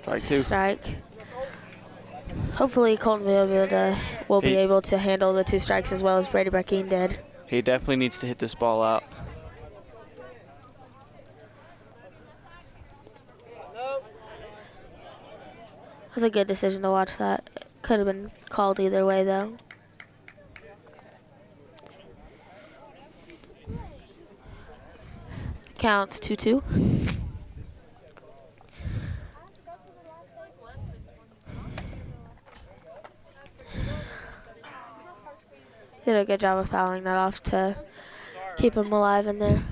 Strike 2. Strike. Hopefully Colton will be able to handle the 2 strikes as well as Brady Brackeen did. He definitely needs to hit this ball out. It was a good decision to watch that. Could have been called either way, though. Counts 2-2. Did a good job of fouling that off to keep him alive in there.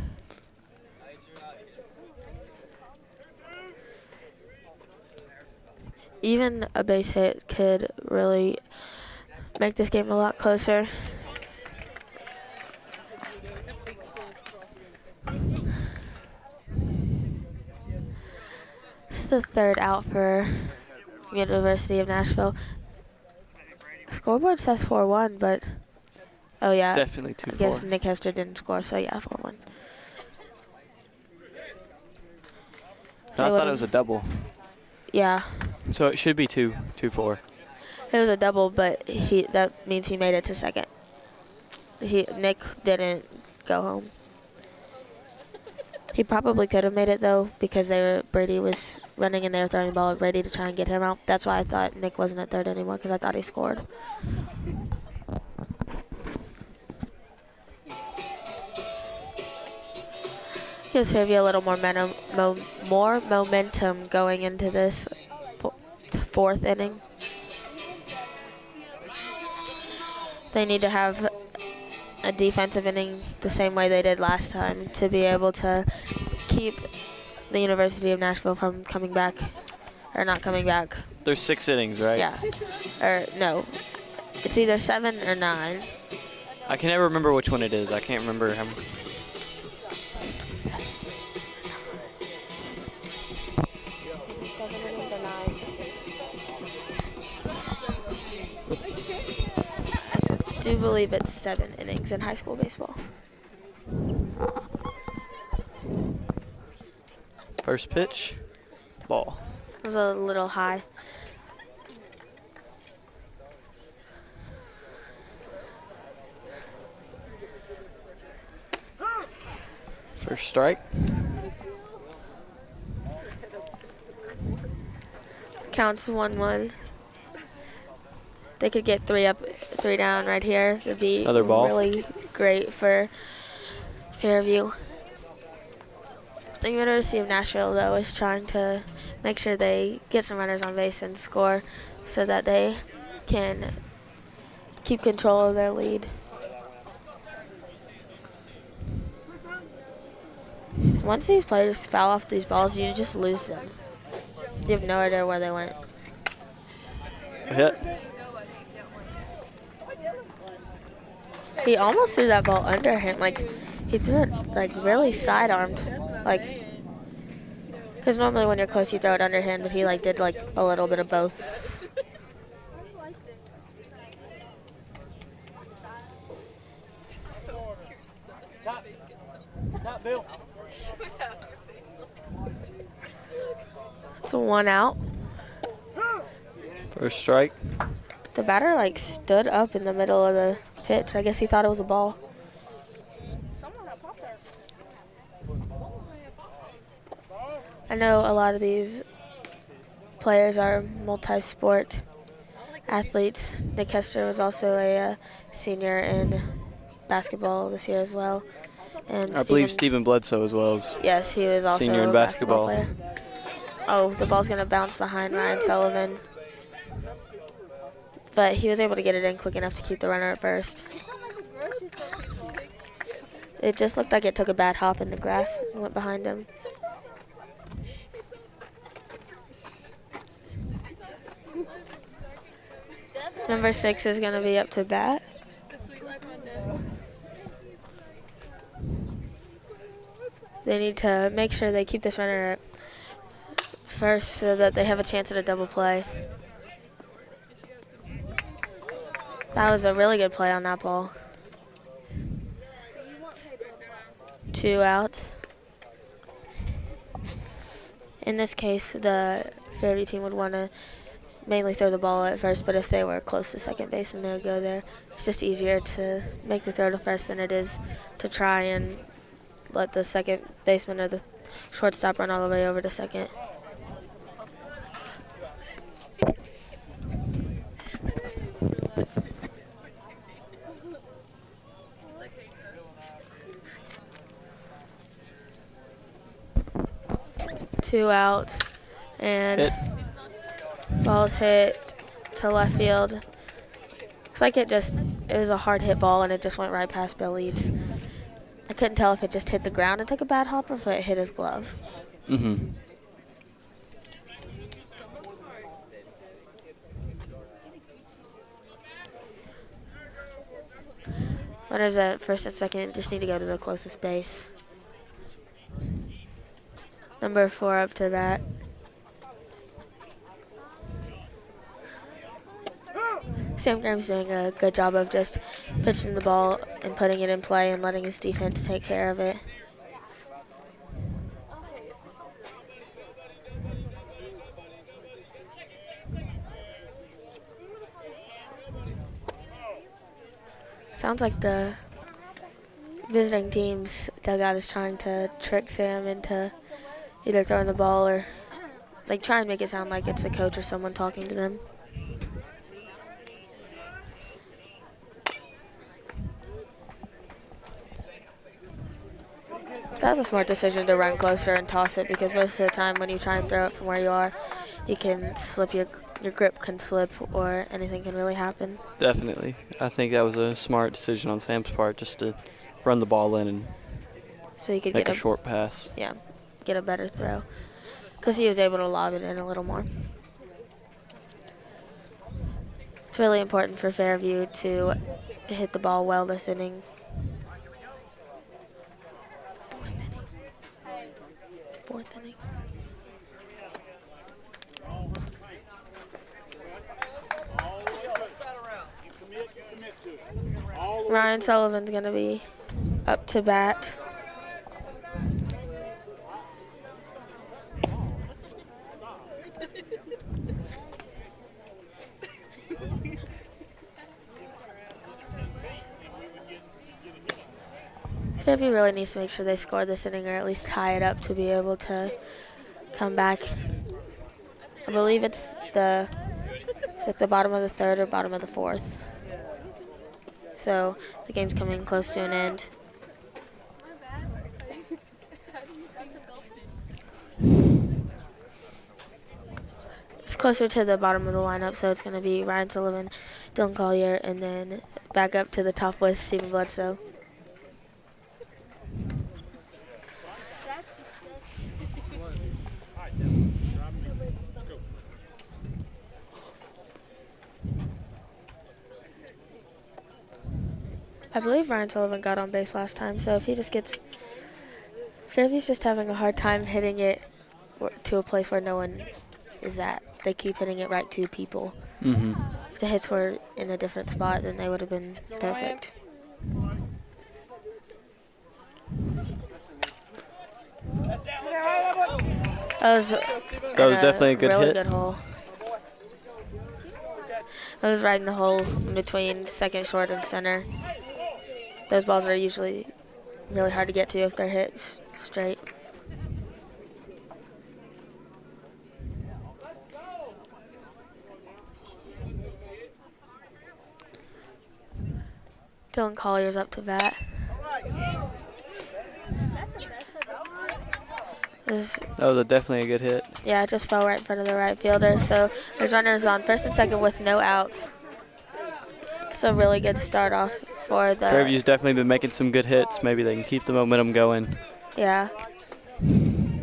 Even a base hit could really make this game a lot closer. This is the 3rd out for University of Nashville. Scoreboard says 4-1, but oh yeah, it's definitely 2-4. I guess Nick Hester didn't score, so yeah, 4-1. I thought it was a double. Yeah. So it should be 2-4. It was a double, but that means he made it to second. Nick didn't go home. He probably could have made it though, because Brady was running in there throwing the ball at Brady to try and get him out. That's why I thought Nick wasn't at third anymore, because I thought he scored. Gives Fairview a little more momentum going into this 4th inning. They need to have a defensive inning the same way they did last time to be able to keep the University of Nashville from coming back, or not coming back. There's 6 innings, right? Yeah. Or no, it's either 7 or 9. I can never remember which one it is. I can't remember how. I do believe it's 7 innings in high school baseball. First pitch, ball. It was a little high. First strike. Counts 1-1. They could get 3 up, 3 down right here. That'd be Another ball. really great for Fairview. The University of Nashville, though, is trying to make sure they get some runners on base and score so that they can keep control of their lead. Once these players foul off these balls, you just lose them. You have no idea where they went. Hit. He almost threw that ball under him. Like, he threw it, like, really side-armed. Like, because normally when you're close, you throw it underhand, but he, like, did, like, a little bit of both. It's a 1 out. First strike. The batter, like, stood up in the middle of the pitch. I guess he thought it was a ball. I know a lot of these players are multi-sport athletes. Nick Hester was also a senior in basketball this year as well. And I believe Stephen Bledsoe as well as yes, he was also senior in a basketball. player. Oh, the ball's going to bounce behind Ryan Sullivan. But he was able to get it in quick enough to keep the runner at first. It just looked like it took a bad hop in the grass and went behind him. Number 6 is going to be up to bat. They need to make sure they keep this runner at first so that they have a chance at a double play. That was a really good play on that ball. 2 outs. In this case, the Fairview team would want to mainly throw the ball at first, but if they were close to second base and they would go there, it's just easier to make the throw to first than it is to try and let the second baseman or the shortstop run all the way over to second. It's 2 outs, and Hit. ball's hit to left field. Looks like it was a hard hit ball and it just went right past Bill Leeds. I couldn't tell if it just hit the ground and took a bad hop or if it hit his glove. Mm-hmm. Runners at first and second just need to go to the closest base. Number 4 up to bat. Sam Graham's doing a good job of just pitching the ball and putting it in play and letting his defense take care of it. Sounds like the visiting team's dugout is trying to trick Sam into either throwing the ball or like try and make it sound like it's the coach or someone talking to them. That was a smart decision to run closer and toss it, because most of the time when you try and throw it from where you are, you can slip your grip can slip or anything can really happen. Definitely. I think that was a smart decision on Sam's part, just to run the ball in and So you could make get a short pass. Yeah, get a better throw, because he was able to lob it in a little more. It's really important for Fairview to hit the ball well this inning. Fourth inning. Ryan Sullivan's going to be up to bat. Fairview really needs to make sure they score this inning or at least tie it up to be able to come back. I believe it's at the bottom of the third or bottom of the fourth. So the game's coming close to an end. It's closer to the bottom of the lineup, so it's going to be Ryan Sullivan, Dylan Collier, and then back up to the top with Stephen Bledsoe. I believe Ryan Sullivan got on base last time, so if he just gets... Fairview's just having a hard time hitting it to a place where no one is at. They keep hitting it right to people. Mm-hmm. If the hits were in a different spot, then they would have been perfect. That was definitely a good really hit. Good hole. That was right in the hole between second, short, and center. Those balls are usually really hard to get to if they're hit straight. Dylan Collier's up to bat. That was definitely a good hit. Yeah, it just fell right in front of the right fielder. So there's runners on first and second with no outs. It's a really good start off for the... Fairview's definitely been making some good hits. Maybe they can keep the momentum going. Yeah.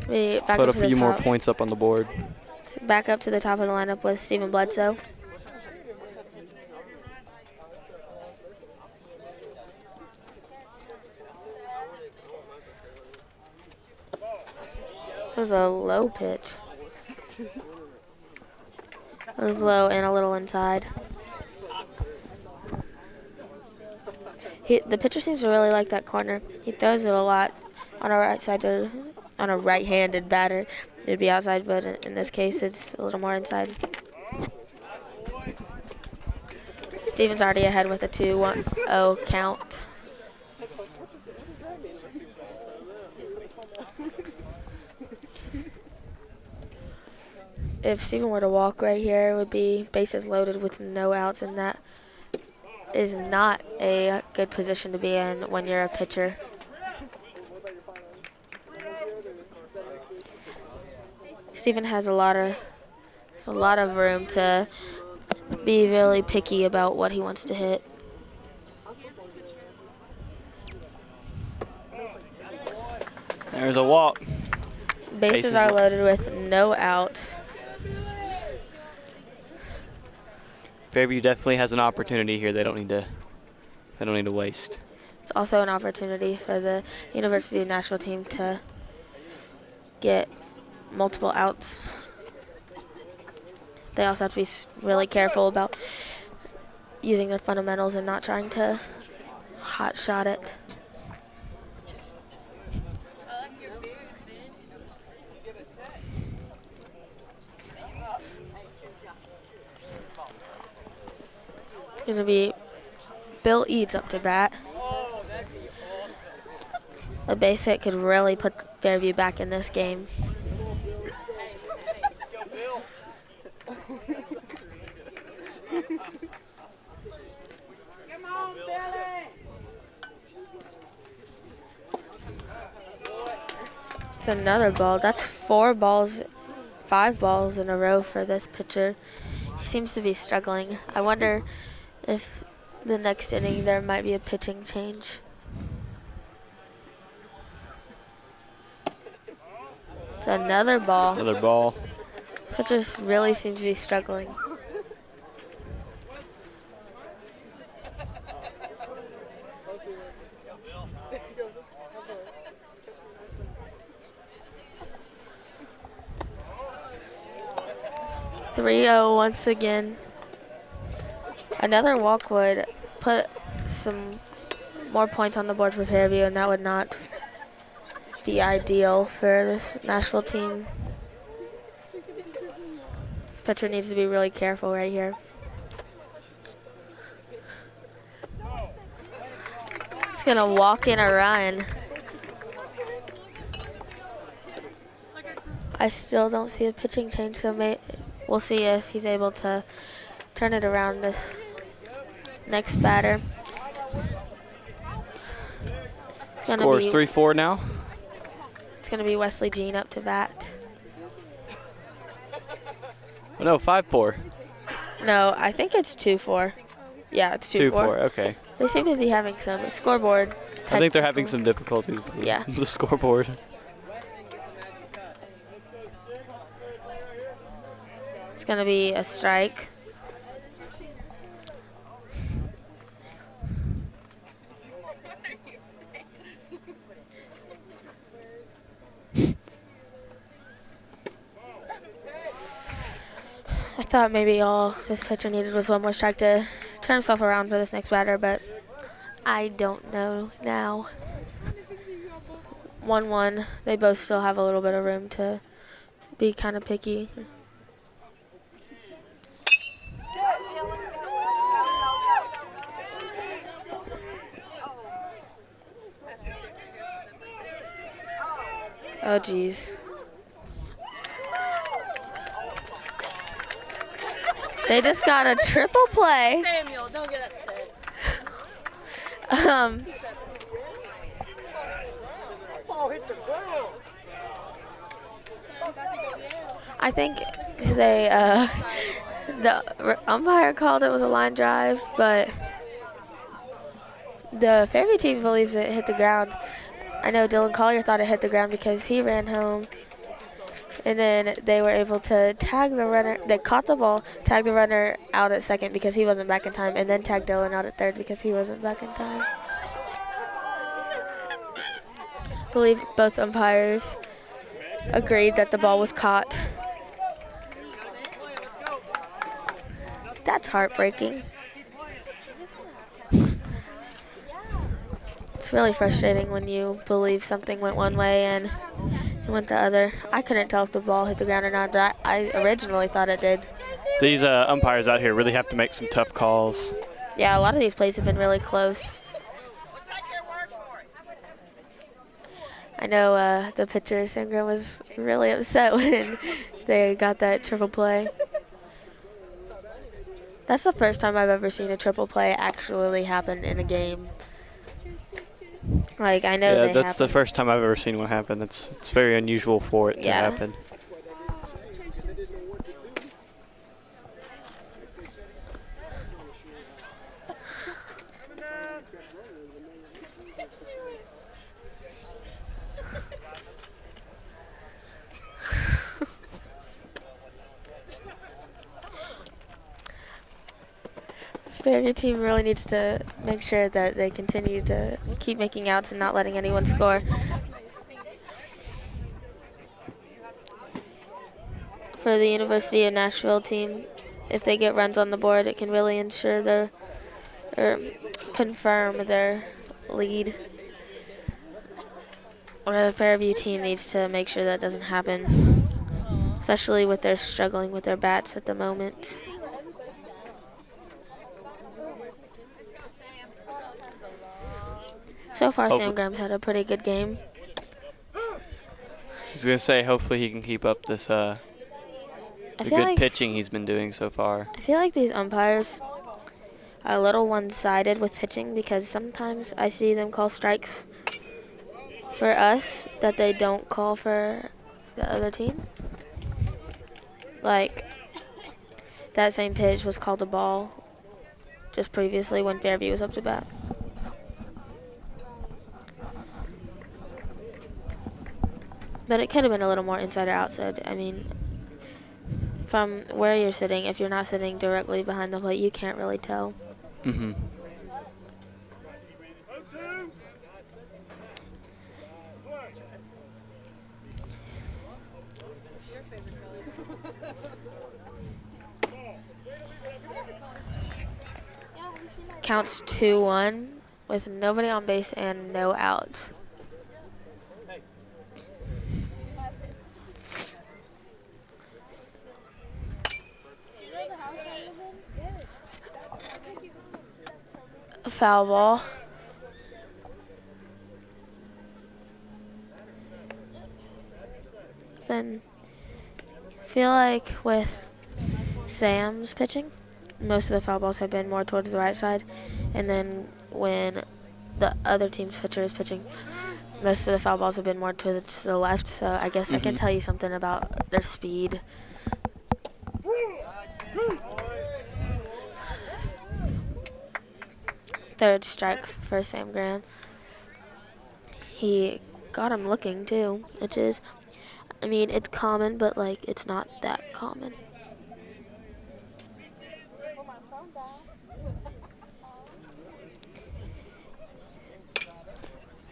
Put a few more points up on the board. Back up to the top of the lineup with Stephen Bledsoe. That was a low pitch. It was low and a little inside. The pitcher seems to really like that corner. He throws it a lot on a right side on a right-handed batter. It'd be outside, but in this case, it's a little more inside. Steven's already ahead with a 2-1-0 count. If Steven were to walk right here, it would be bases loaded with no outs, and that is not a good position to be in when you're a pitcher. Steven has a lot of room to be really picky about what he wants to hit. There's a walk. Bases are loaded with no outs. Fairview definitely has an opportunity here. They don't need to waste. It's also an opportunity for the University of Nashville team to get multiple outs. They also have to be really careful about using their fundamentals and not trying to hot shot it. It's going to be Bill Eads up to bat. A base hit could really put Fairview back in this game. It's another ball. That's 5 balls in a row for this pitcher. He seems to be struggling. I wonder if the next inning there might be a pitching change. It's another ball. Another ball. Pitcher really seems to be struggling. (3-0) once again. Another walk would put some more points on the board for Fairview, and that would not be ideal for this Nashville team. This pitcher needs to be really careful right here. He's gonna walk in a run. I still don't see a pitching change, so we'll see if he's able to turn it around this next batter. Score's 3-4 now. It's going to be Wesley Jean up to bat. Oh, no, 5-4. No, I think it's 2-4. Yeah, it's 2-4. 2-4, okay. They seem to be having some scoreboard. I think they're having some difficulties with the scoreboard. It's going to be a strike. I thought maybe all this pitcher needed was one more strike to turn himself around for this next batter, but I don't know now. 1-1. They both still have a little bit of room to be kind of picky. Oh, geez. They just got a triple play. Samuel, don't get upset. I think the umpire called it was a line drive, but the Fairview team believes it hit the ground. I know Dylan Collier thought it hit the ground because he ran home. And then they were able to tag the runner. They caught the ball, tagged the runner out at second because he wasn't back in time, and then tagged Dylan out at third because he wasn't back in time. I believe both umpires agreed that the ball was caught. That's heartbreaking. It's really frustrating when you believe something went one way and it went the other. I couldn't tell if the ball hit the ground or not, but I originally thought it did. These umpires out here really have to make some tough calls. Yeah, a lot of these plays have been really close. I know the pitcher, Sangram, was really upset when they got that triple play. That's the first time I've ever seen a triple play actually happen in a game. Like, I know Yeah, that's the first time I've ever seen one happen. It's very unusual for it to happen. This Fairview team really needs to make sure that they continue to keep making outs and not letting anyone score. For the University of Nashville team, if they get runs on the board, it can really ensure or confirm their lead. Or the Fairview team needs to make sure that doesn't happen, especially with their struggling with their bats at the moment. So far, Sam Graham's had a pretty good game. I was going to say, hopefully he can keep up this the good pitching he's been doing so far. I feel like these umpires are a little one-sided with pitching because sometimes I see them call strikes for us that they don't call for the other team. Like, that same pitch was called a ball just previously when Fairview was up to bat. But it could have been a little more inside or outside. I mean, from where you're sitting, if you're not sitting directly behind the plate, you can't really tell. Mm-hmm. Counts 2-1 with nobody on base and no outs. A foul ball. Then feel like with Sam's pitching, most of the foul balls have been more towards the right side, and then when the other team's pitcher is pitching, most of the foul balls have been more to the left. So I guess I can tell you something about their speed. Third strike for Sam Graham. He got him looking too, which is, I mean, it's common, but like it's not that common.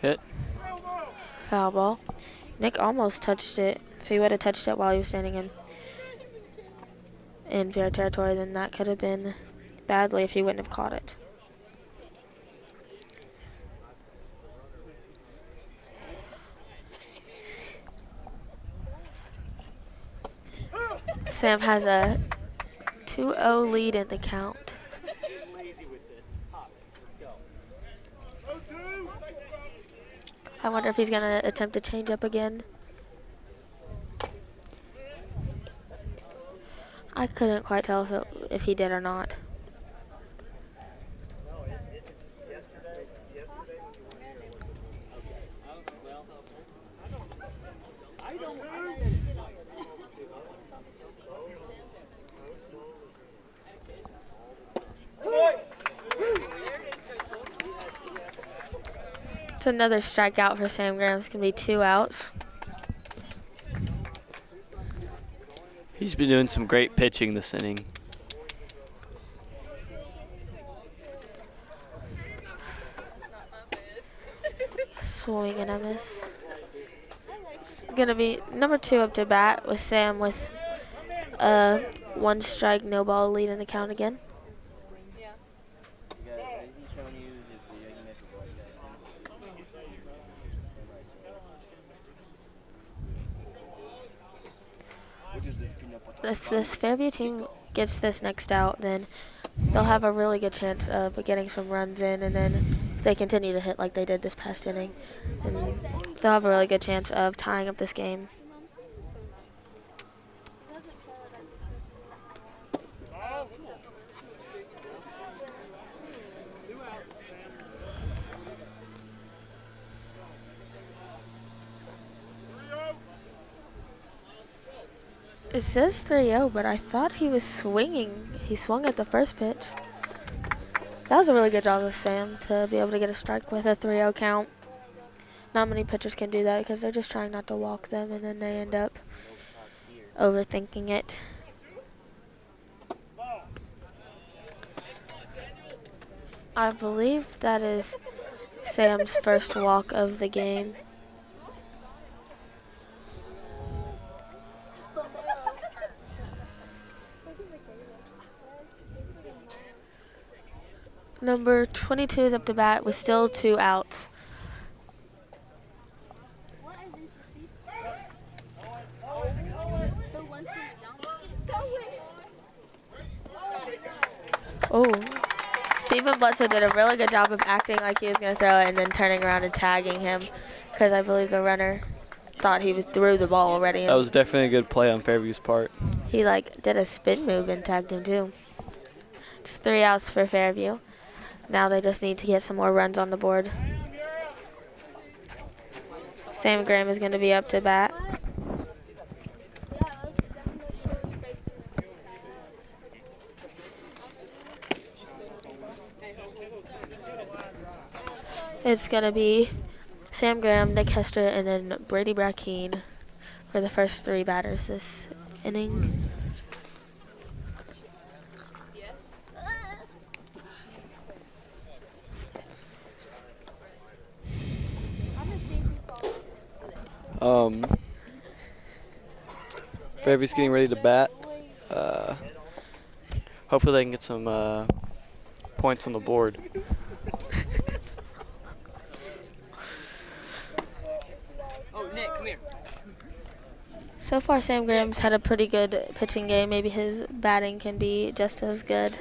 Hit. Foul ball. Nick almost touched it. If he would have touched it while he was standing in fair territory, then that could have been badly if he wouldn't have caught it. Sam has a 2-0 lead in the count. I wonder if he's going to attempt to change up again. I couldn't quite tell if he did or not. It's another strikeout for Sam Graham. It's going to be 2 outs. He's been doing some great pitching this inning. Swing and a miss. It's going to be number 2 up to bat with Sam with a 1 strike, no ball lead in the count again. If this Fairview team gets this next out, then they'll have a really good chance of getting some runs in, and then if they continue to hit like they did this past inning, then they'll have a really good chance of tying up this game. It says 3-0, but I thought he was swinging. He swung at the first pitch. That was a really good job of Sam to be able to get a strike with a 3-0 count. Not many pitchers can do that because they're just trying not to walk them, and then they end up overthinking it. I believe that is Sam's first walk of the game. Number 22 is up to bat with still 2 outs. Oh, Stephen Bledsoe did a really good job of acting like he was going to throw it and then turning around and tagging him, because I believe the runner thought he threw the ball already. That was definitely a good play on Fairview's part. He did a spin move and tagged him too. It's 3 outs for Fairview. Now they just need to get some more runs on the board. Sam Graham is going to be up to bat. It's going to be Sam Graham, Nick Hester, and then Brady Brackeen for the first 3 batters this inning. Fairview's getting ready to bat. Hopefully they can get some points on the board. Oh, Nick, come here. So far, Sam Graham's had a pretty good pitching game. Maybe his batting can be just as good.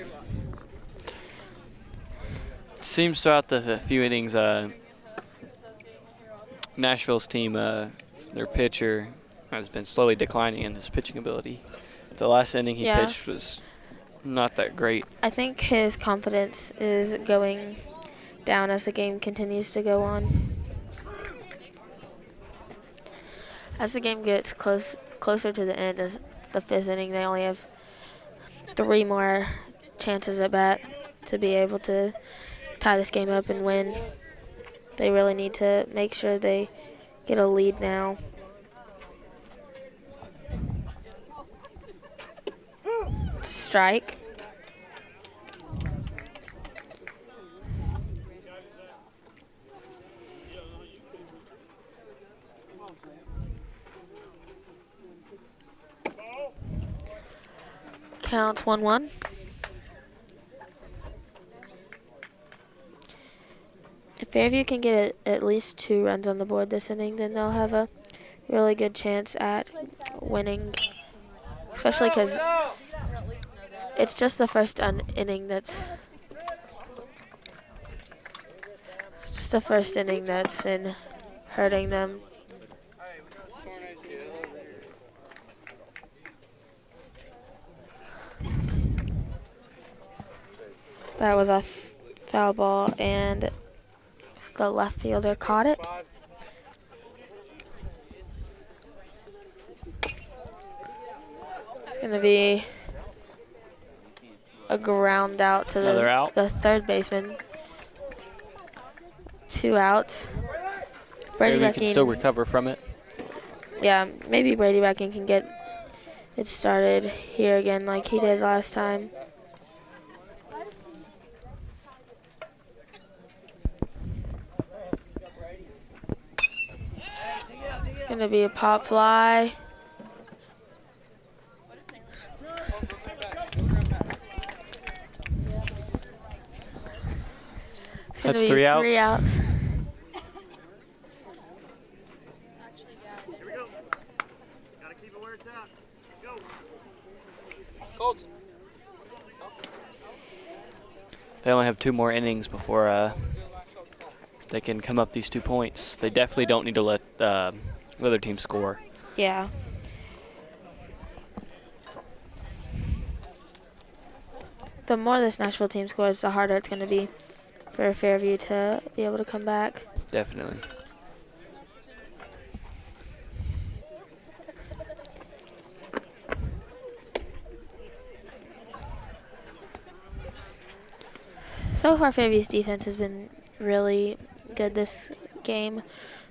It seems throughout the few innings, Nashville's team, their pitcher, has been slowly declining in his pitching ability. The last inning he pitched was not that great. I think his confidence is going down as the game continues to go on. As the game gets closer to the end, as the 5th inning, they only have 3 more chances at bat to be able to tie this game up and win. They really need to make sure they get a lead now. Strike. Counts 1-1. If Fairview can get at least 2 runs on the board this inning, then they'll have a really good chance at winning, especially because it's just the first inning that's in hurting them. That was a foul ball, and the left fielder caught it. It's going to be a ground out to the third baseman. 2 outs. Brady Fairview can still recover from it. Yeah, maybe Brady Backing can get it started here again like he did last time. It's going to be a pop fly. That's 3 outs. 3 outs. Here we go. Gotta keep it where it's at. Go. Colton. They only have 2 more innings before they can come up these 2 points. They definitely don't need to let the other team score. Yeah. The more this Nashville team scores, the harder it's going to be for Fairview to be able to come back. Definitely. So far, Fairview's defense has been really good this game,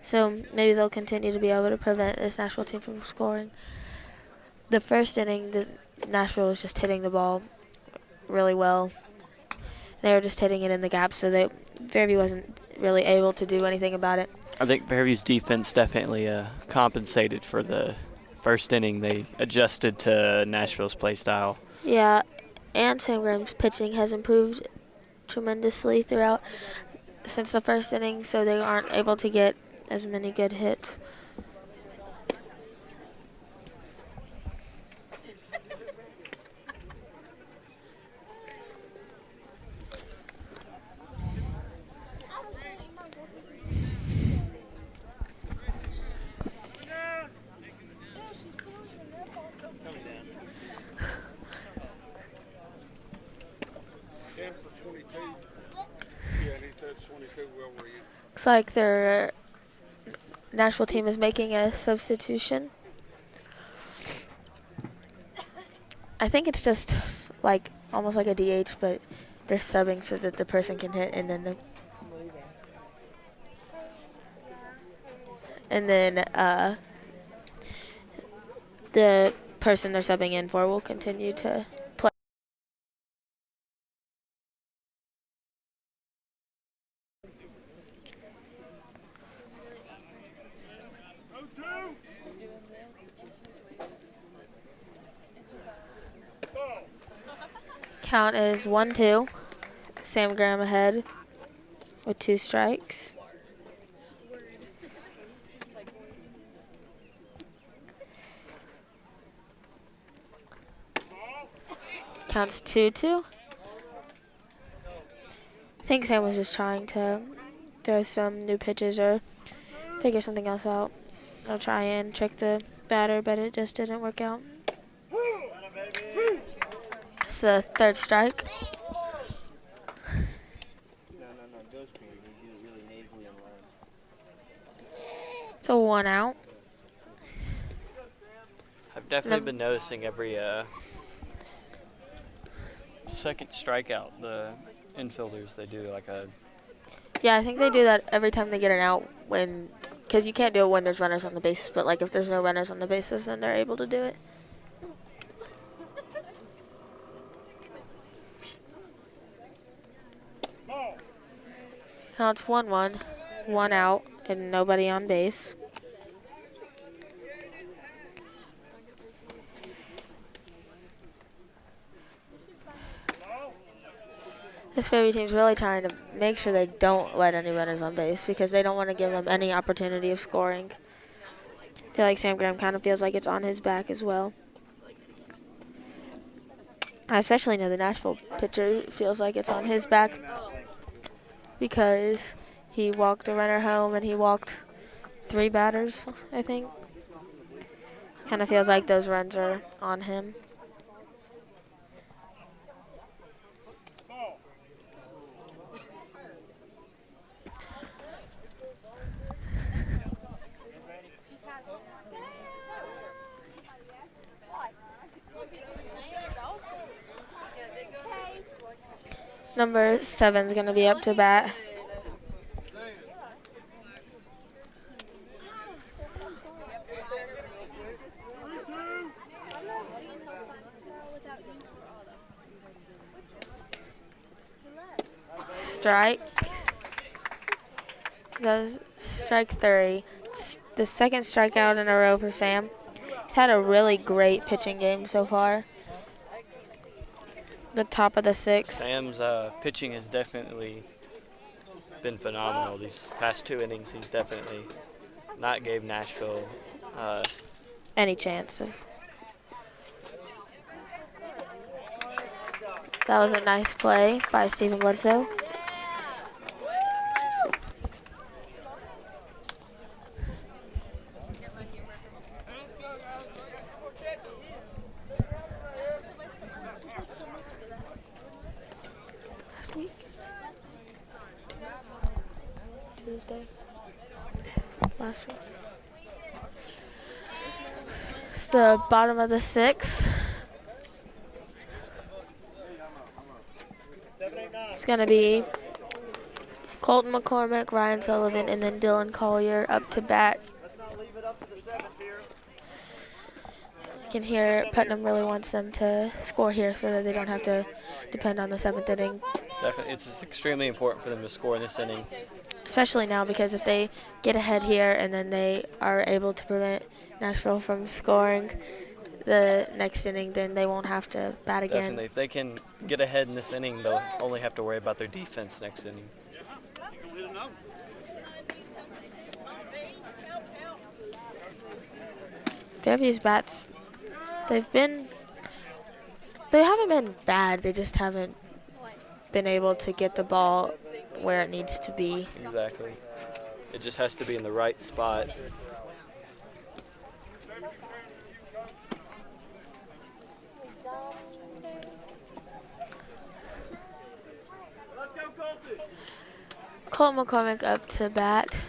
so maybe they'll continue to be able to prevent this Nashville team from scoring. The first inning, Nashville was just hitting the ball really well. They were just hitting it in the gap, so Fairview wasn't really able to do anything about it. I think Fairview's defense definitely compensated for the first inning. They adjusted to Nashville's play style. Yeah, and Sam Graham's pitching has improved tremendously throughout since the first inning, so they aren't able to get as many good hits. Looks like their Nashville team is making a substitution. I think it's just like almost like a DH, but they're subbing so that the person can hit, and then the person they're subbing in for will continue to play. Count is 1-2. Sam Graham ahead with 2 strikes. Counts 2-2. I think Sam was just trying to throw some new pitches or figure something else out. I'll try and trick the batter, but it just didn't work out. It's the third strike. It's a 1 out. I've definitely been noticing every second strikeout, the infielders, they do like a... Yeah, I think they do that every time they get an out because you can't do it when there's runners on the bases, but like if there's no runners on the bases, then they're able to do it. Now it's 1-1, 1 out, and nobody on base. This Fairview team's really trying to make sure they don't let any runners on base because they don't want to give them any opportunity of scoring. I feel like Sam Graham kind of feels like it's on his back as well. I especially know the Nashville pitcher feels like it's on his back because he walked a runner home and he walked 3 batters, I think. Kind of feels like those runs are on him. Number 7's going to be up to bat. Strike. That's strike 3. It's the second strikeout in a row for Sam. He's had a really great pitching game so far. The top of the 6th. Sam's pitching has definitely been phenomenal. These past 2 innings, he's definitely not gave Nashville any chance of. That was a nice play by Stephen Bledsoe. Tuesday. Last week. It's the bottom of the 6th. It's going to be Colton McCormick, Ryan Sullivan, and then Dylan Collier up to bat. I can hear Putnam really wants them to score here so that they don't have to depend on the 7th inning. Definitely, it's extremely important for them to score in this inning. Especially now, because if they get ahead here and then they are able to prevent Nashville from scoring the next inning, then they won't have to bat again. Definitely. If they can get ahead in this inning, they'll only have to worry about their defense next inning. Fairview's bats, they haven't been bad, they just haven't been able to get the ball where it needs to be. Exactly. It just has to be in the right spot. Colt McCormick up to bat.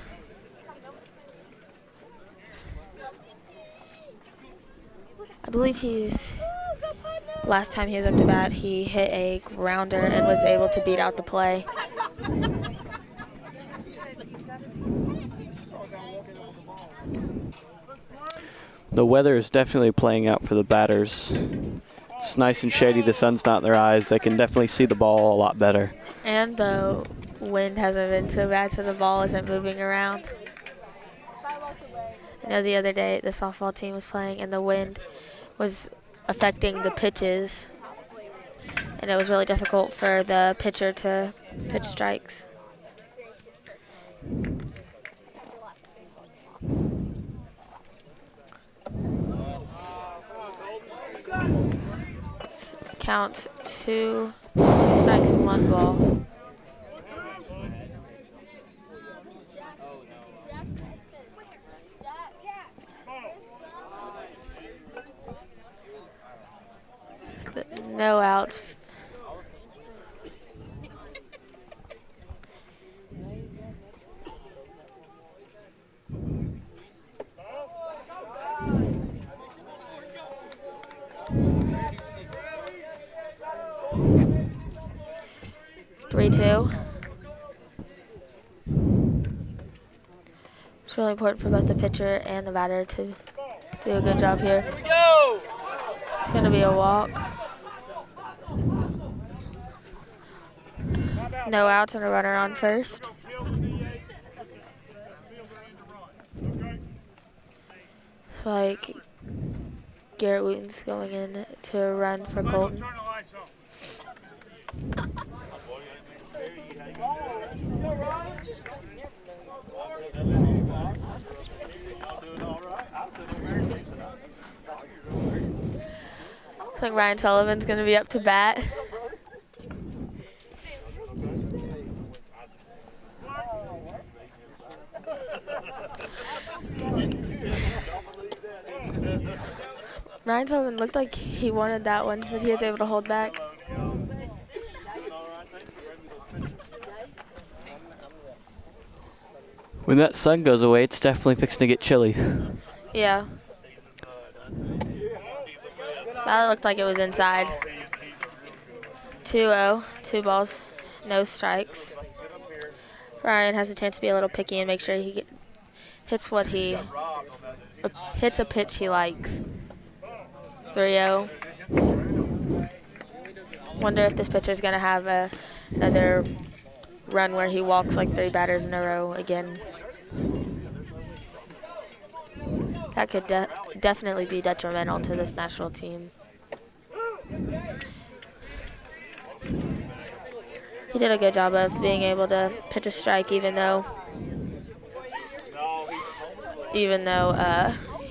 I believe last time he was up to bat, he hit a grounder and was able to beat out the play. The weather is definitely playing out for the batters. It's nice and shady. The sun's not in their eyes. They can definitely see the ball a lot better. And the wind hasn't been so bad, so the ball isn't moving around. I know the other day the softball team was playing and the wind was affecting the pitches. And it was really difficult for the pitcher to pitch strikes. Counts 2 strikes and 1 ball. No outs. Three, two. It's really important for both the pitcher and the batter to do a good job here. It's going to be a walk. No outs and a runner on first. It's like Garrett Wooten's going in to run for Colton. Looks like Ryan Sullivan's going to be up to bat. Ryan Sullivan looked like he wanted that one, but he was able to hold back. When that sun goes away, it's definitely fixing to get chilly. Yeah. That looked like it was inside. 2-0, 2 balls, no strikes. Ryan has a chance to be a little picky and make sure he hits a pitch he likes. 3-0. Wonder if this pitcher's going to have another run where he walks like 3 batters in a row again. That could definitely be detrimental to this Nashville team. He did a good job of being able to pitch a strike even though he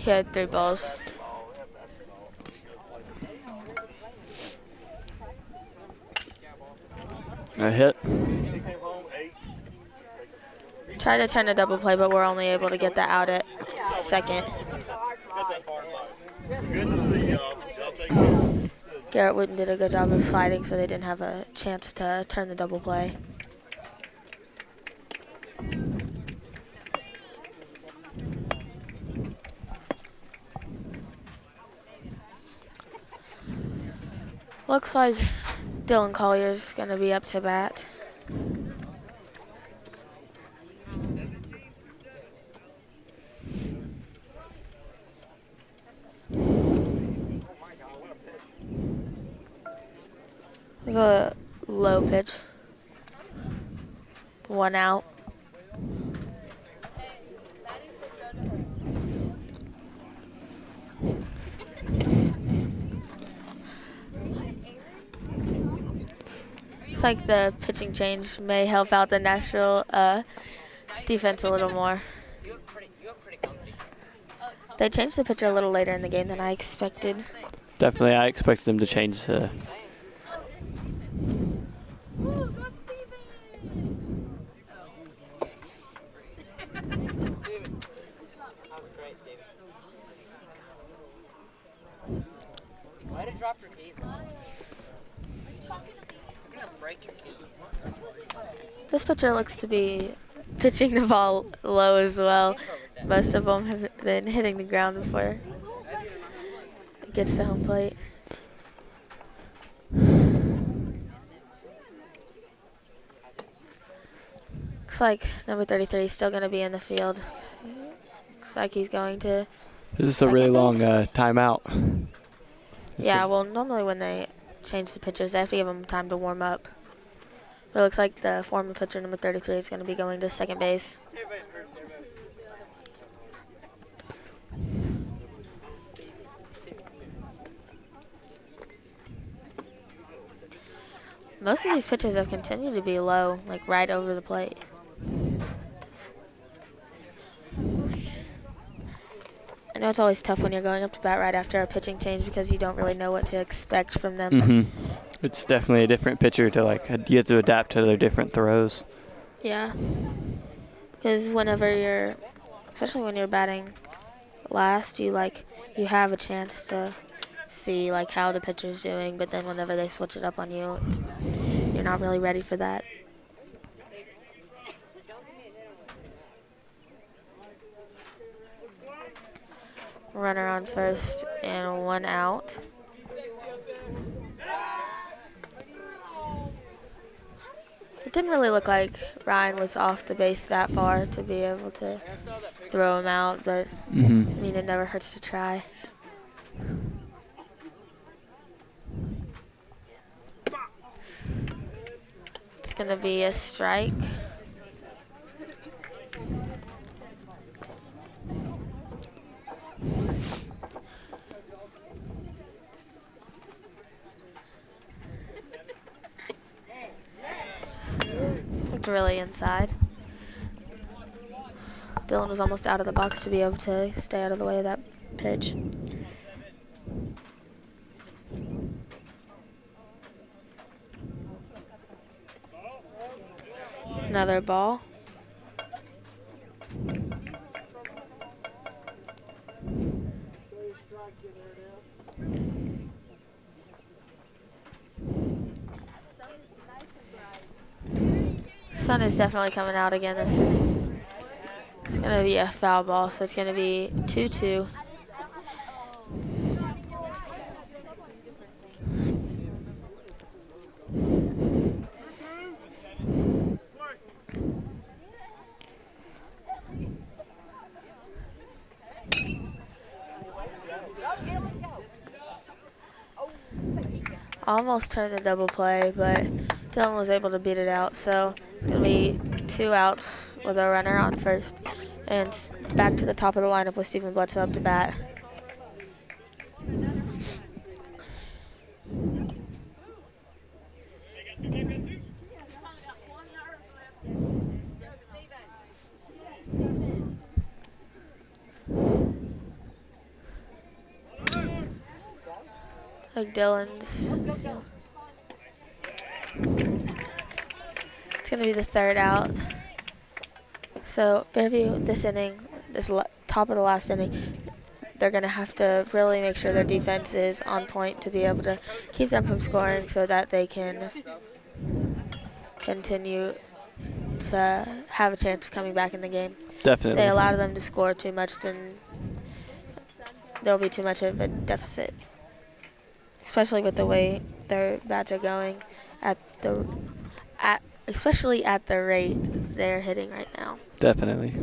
had 3 balls. A hit. Tried to turn a double play, but we're only able to get that out at second. Garrett Wooten did a good job of sliding, so they didn't have a chance to turn the double play. Looks like Dylan Collier's going to be up to bat. It was a low pitch. 1 out. Looks like the pitching change may help out the Nashville defense a little more. They changed the pitcher a little later in the game than I expected. Definitely, I expected them to change the. Why did you drop your keys? You're gonna break your keys. This pitcher looks to be pitching the ball low as well. Most of them have been hitting the ground before it gets to home plate. Looks like number 33 is still going to be in the field. Looks like he's going to. This is a really long timeout. Yeah, well, normally when they change the pitchers, they have to give them time to warm up. But it looks like the former pitcher, number 33, is going to be going to second base. Most of these pitches have continued to be low, like right over the plate. I know it's always tough when you're going up to bat right after a pitching change because you don't really know what to expect from them. Mm-hmm. It's definitely a different pitcher to you have to adapt to their different throws. Yeah. Because especially when you're batting last, you have a chance to see like how the pitcher's doing, but then whenever they switch it up on you, you're not really ready for that. Runner on first and 1 out. It didn't really look like Ryan was off the base that far to be able to throw him out, but I mean, it never hurts to try. It's going to be a strike. Looked really inside. Dylan was almost out of the box to be able to stay out of the way of that pitch. Another ball. Sun is definitely coming out again this inning. It's going to be a foul ball, so it's going to be 2-2. Almost turned the double play, but Dylan was able to beat it out. So it's going to be 2 outs with a runner on first. And back to the top of the lineup with Stephen Bledsoe up to bat. Like Dylan's. It's going to be the 3rd out. So Fairview, this inning, top of the last inning, they're going to have to really make sure their defense is on point to be able to keep them from scoring so that they can continue to have a chance of coming back in the game. Definitely. If they allow them to score too much, then there'll be too much of a deficit. Especially with the way their bats are going, especially at the rate they're hitting right now. Definitely.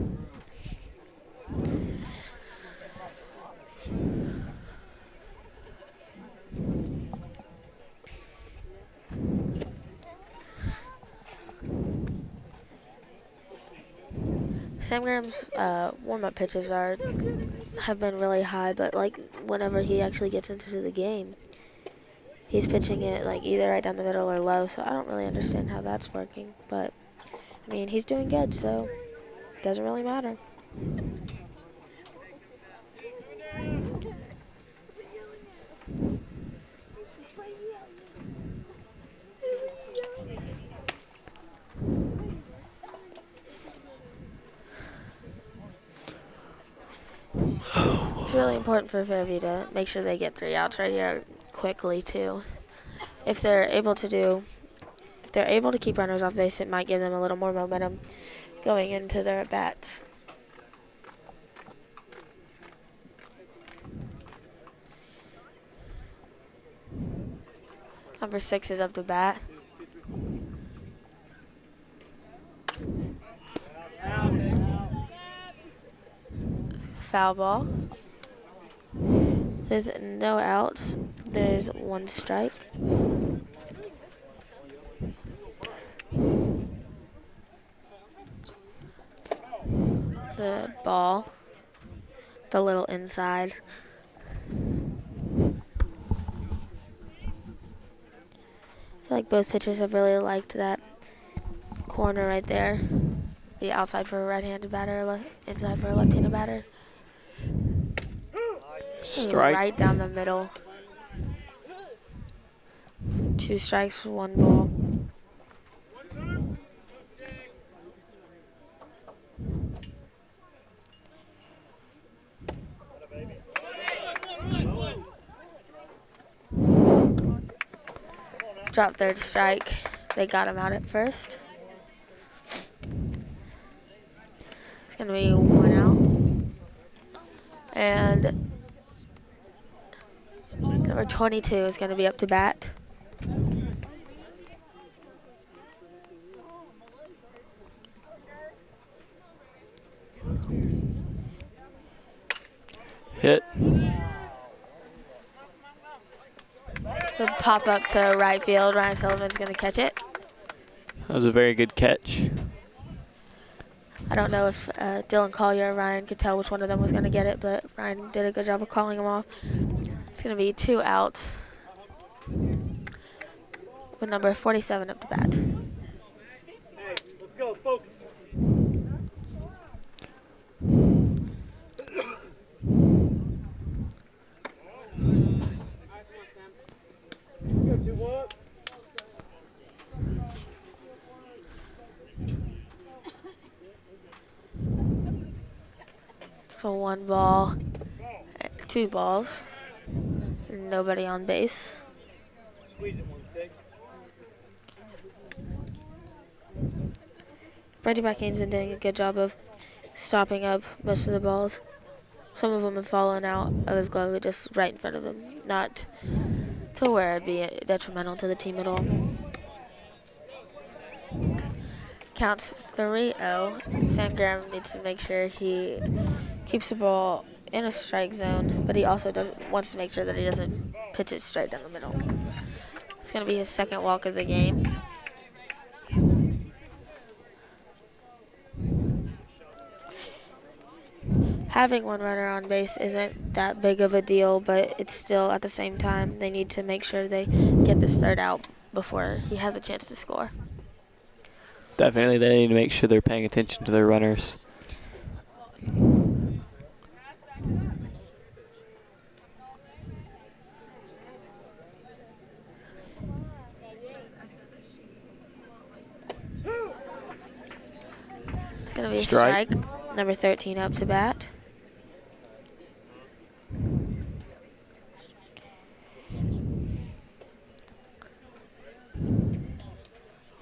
Sam Graham's warm-up pitches have been really high, but like whenever he actually gets into the game, he's pitching it like either right down the middle or low, so I don't really understand how that's working. But, I mean, he's doing good, so it doesn't really matter. It's really important for Fairview to make sure they get 3 outs right here quickly too. If they're able to keep runners off base, it might give them a little more momentum going into their at-bats. Number 6 is up to bat. Foul ball. With no outs, there's 1 strike. It's a ball. It's a little inside. I feel like both pitchers have really liked that corner right there. The outside for a right-handed batter, inside for a left-handed batter. Strike. Right down the middle. It's 2 strikes, 1 ball. Drop third strike. They got him out at first. It's going to be 1 out. And number 22 is going to be up to bat. Hit. The pop up to right field. Ryan Sullivan's going to catch it. That was a very good catch. I don't know if Dylan Collier or Ryan could tell which one of them was going to get it, but Ryan did a good job of calling him off. It's going to be 2 outs with number 47 up to bat. Hey, let's go, focus. So 1 ball, 2 balls, nobody on base. Squeeze it 1-6. Brady Bracken's been doing a good job of stopping up most of the balls. Some of them have fallen out of his glove, just right in front of him, not to where it'd be detrimental to the team at all. Counts 3-0. Sam Graham needs to make sure he keeps the ball in a strike zone, but he also wants to make sure that he doesn't pitch it straight down the middle. It's going to be his second walk of the game. Having 1 runner on base isn't that big of a deal, but it's still, at the same time, they need to make sure they get this third out before he has a chance to score. Definitely, they need to make sure they're paying attention to their runners. It's going to be a strike. Number 13 up to bat.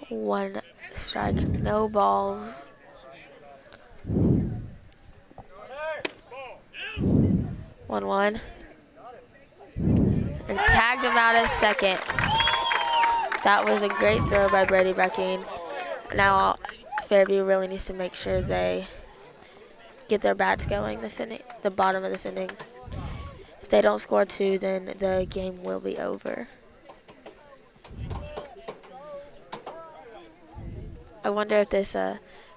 One strike, no balls. 1-1. And tagged him out as second. That was a great throw by Brady Bracken. Now Fairview really needs to make sure they get their bats going this inning, the bottom of this inning. If they don't score 2, then the game will be over. I wonder if this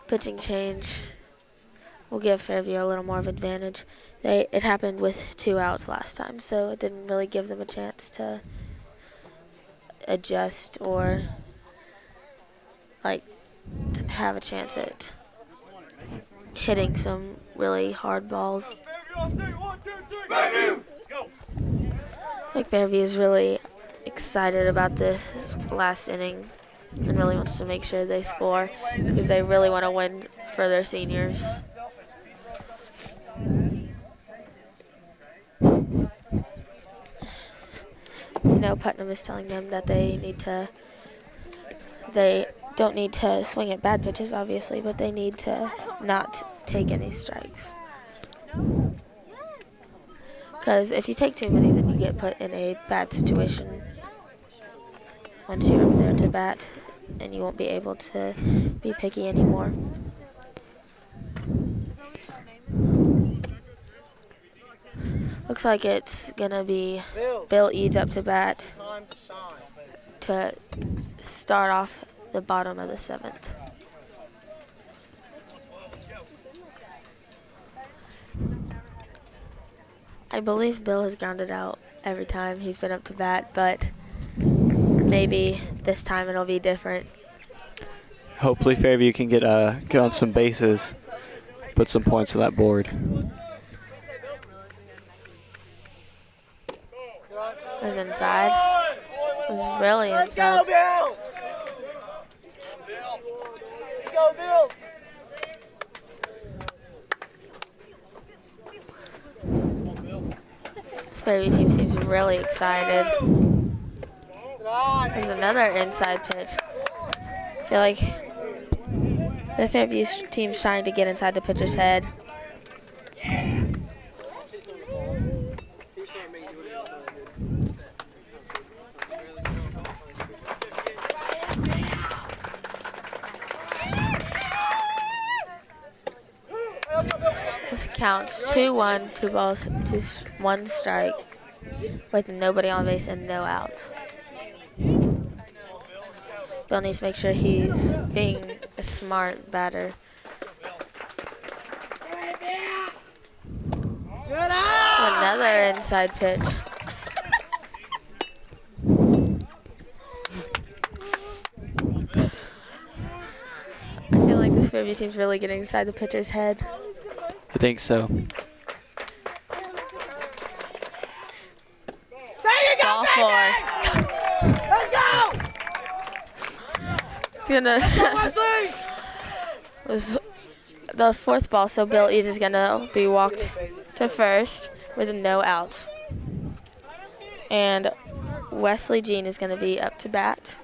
pitching change will give Fairview a little more of an advantage. It happened with 2 outs last time, so it didn't really give them a chance to adjust or have a chance at hitting some really hard balls. It's like Fairview is really excited about this last inning and really wants to make sure they score because they really want to win for their seniors. Putnam is telling them that they don't need to swing at bad pitches, obviously, but they need to not take any strikes. Because if you take too many, then you get put in a bad situation once you're up there to bat, and you won't be able to be picky anymore. Looks like it's going to be Bill Eads up to bat to start off the bottom of the 7th. I believe Bill has grounded out every time he's been up to bat, but maybe this time it'll be different. Hopefully Fairview can get on some bases, put some points on that board. It was inside. It was really inside. Go, Bill! This Fairview team seems really excited. Good eye. This is another inside pitch. I feel like the Fairview team's trying to get inside the pitcher's head. This counts 2-1, 2 balls, 1 strike, with nobody on base and no outs. Bill needs to make sure he's being a smart batter. Another inside pitch. I feel like this Fairview team's really getting inside the pitcher's head. I think so. Ball 4. Let's go! It's gonna was the 4th ball, so Bill Eads is gonna be walked to first with no outs. And Wesley Jean is gonna be up to bat.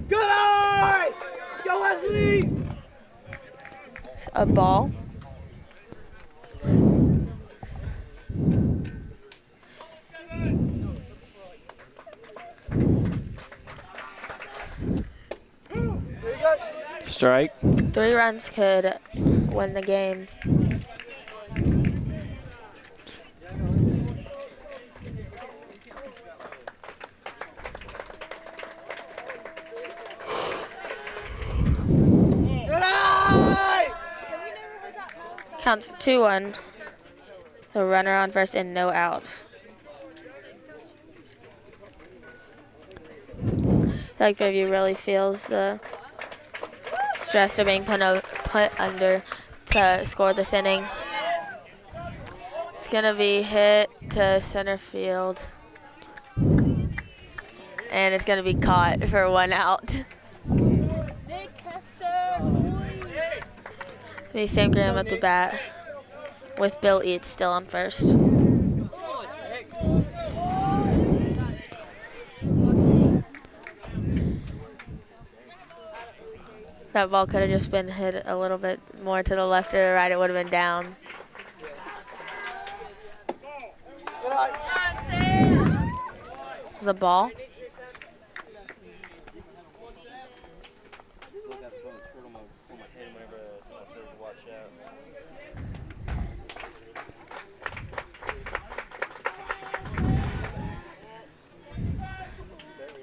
Good eye! Let's go, Wesley! It's a ball. Strike. 3 runs could win the game. Good eye! Counts 2-1. The runner on first and no outs. I feel like Fairview really feels the stress of being put under to score this inning. It's gonna be hit to center field, and it's gonna be caught for 1 out. The Sam Graham up to bat with Bill Eads still on first. That ball could have just been hit a little bit more to the left or the right. It would have been down. It was a ball.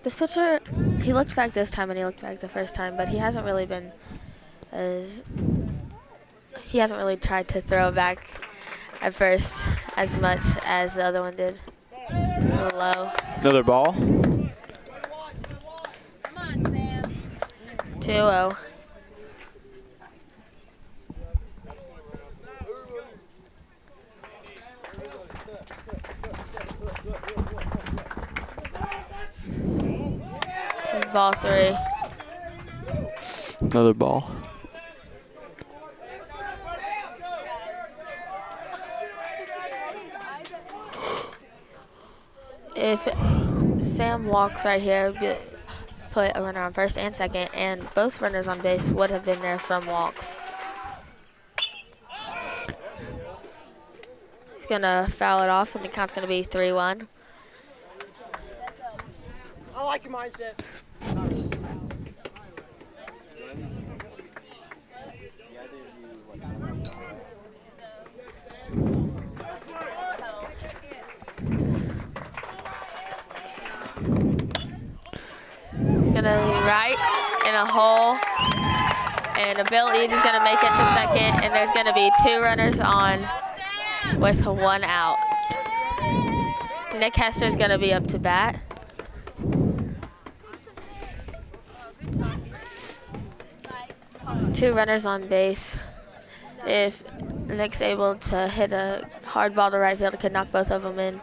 This pitcher, he looked back this time and he looked back the first time, but he hasn't really been he hasn't really tried to throw back at first as much as the other one did. A little low. Another ball. Come on, Sam. 2-0. Ball 3. Another ball. If Sam walks right here, put a runner on first and second, and both runners on base would have been there from walks. He's gonna foul it off, and the count's gonna be 3-1. I like your mindset. He's gonna be right in a hole, and Bill Eads is gonna make it to second, and there's gonna be 2 runners on with 1 out. Nick Hester's gonna be up to bat. Two runners on base. If Nick's able to hit a hard ball to right field, it could knock both of them in.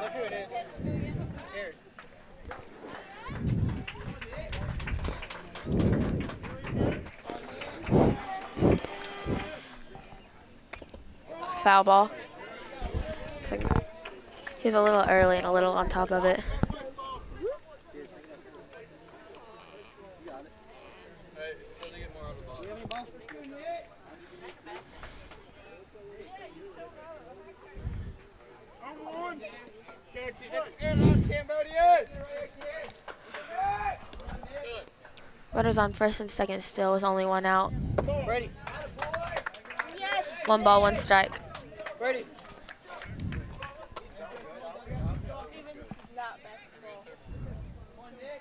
Look who it is. Here. foul ball. It's like he was a little early and a little on top of it. Runners on first and second still with only one out. Ready. 1 ball, 1 strike. Ready.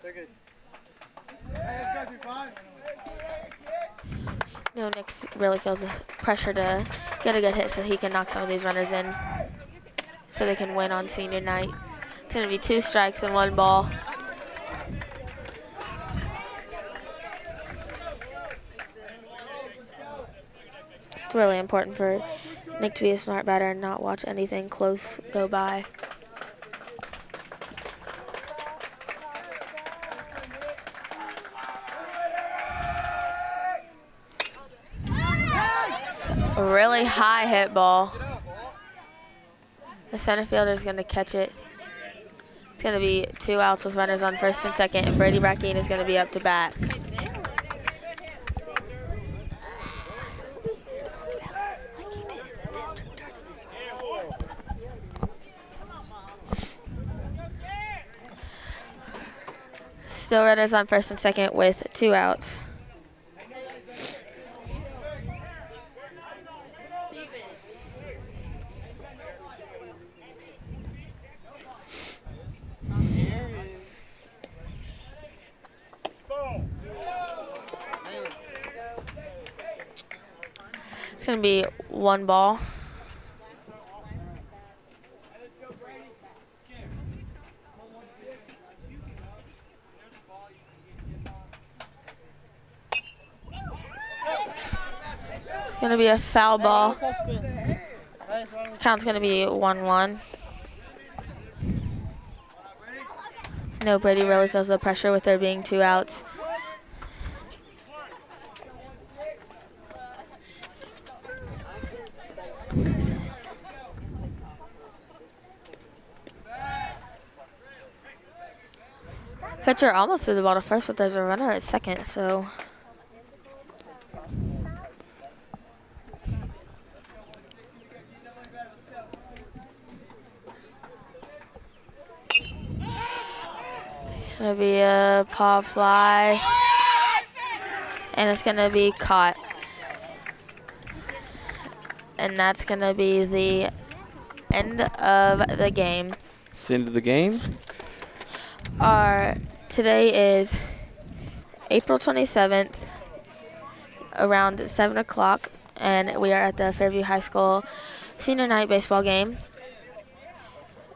They're good. Nick really feels the pressure to get a good hit so he can knock some of these runners in so they can win on senior night. It's going to be 2 strikes and 1 ball. It's really important for Nick to be a smart batter and not watch anything close go by. It's a really high hit ball. The center fielder is going to catch it. It's going to be 2 outs with runners on first and second, and Brady Brackeen is going to be up to bat. Still runners on first and second with 2 outs. It's going to be 1 ball. It's going to be a foul ball. Count's going to be 1-1. No, Brady really feels the pressure with there being 2 outs. Pitcher almost threw the ball to first, but there's a runner at second, so. Gonna be a pop fly, and it's gonna be caught. And that's gonna be the end of the game. It's the end of the game. Today is April 27th, around 7 o'clock, and we are at the Fairview High School senior night baseball game.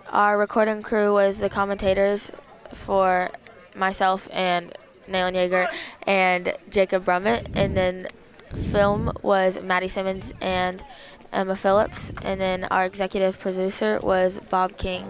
Our recording crew was the commentators for myself and Nayland Yeager and Jacob Brummett, and then film was Maddie Simmons and Emma Phillips, and then our executive producer was Bob King.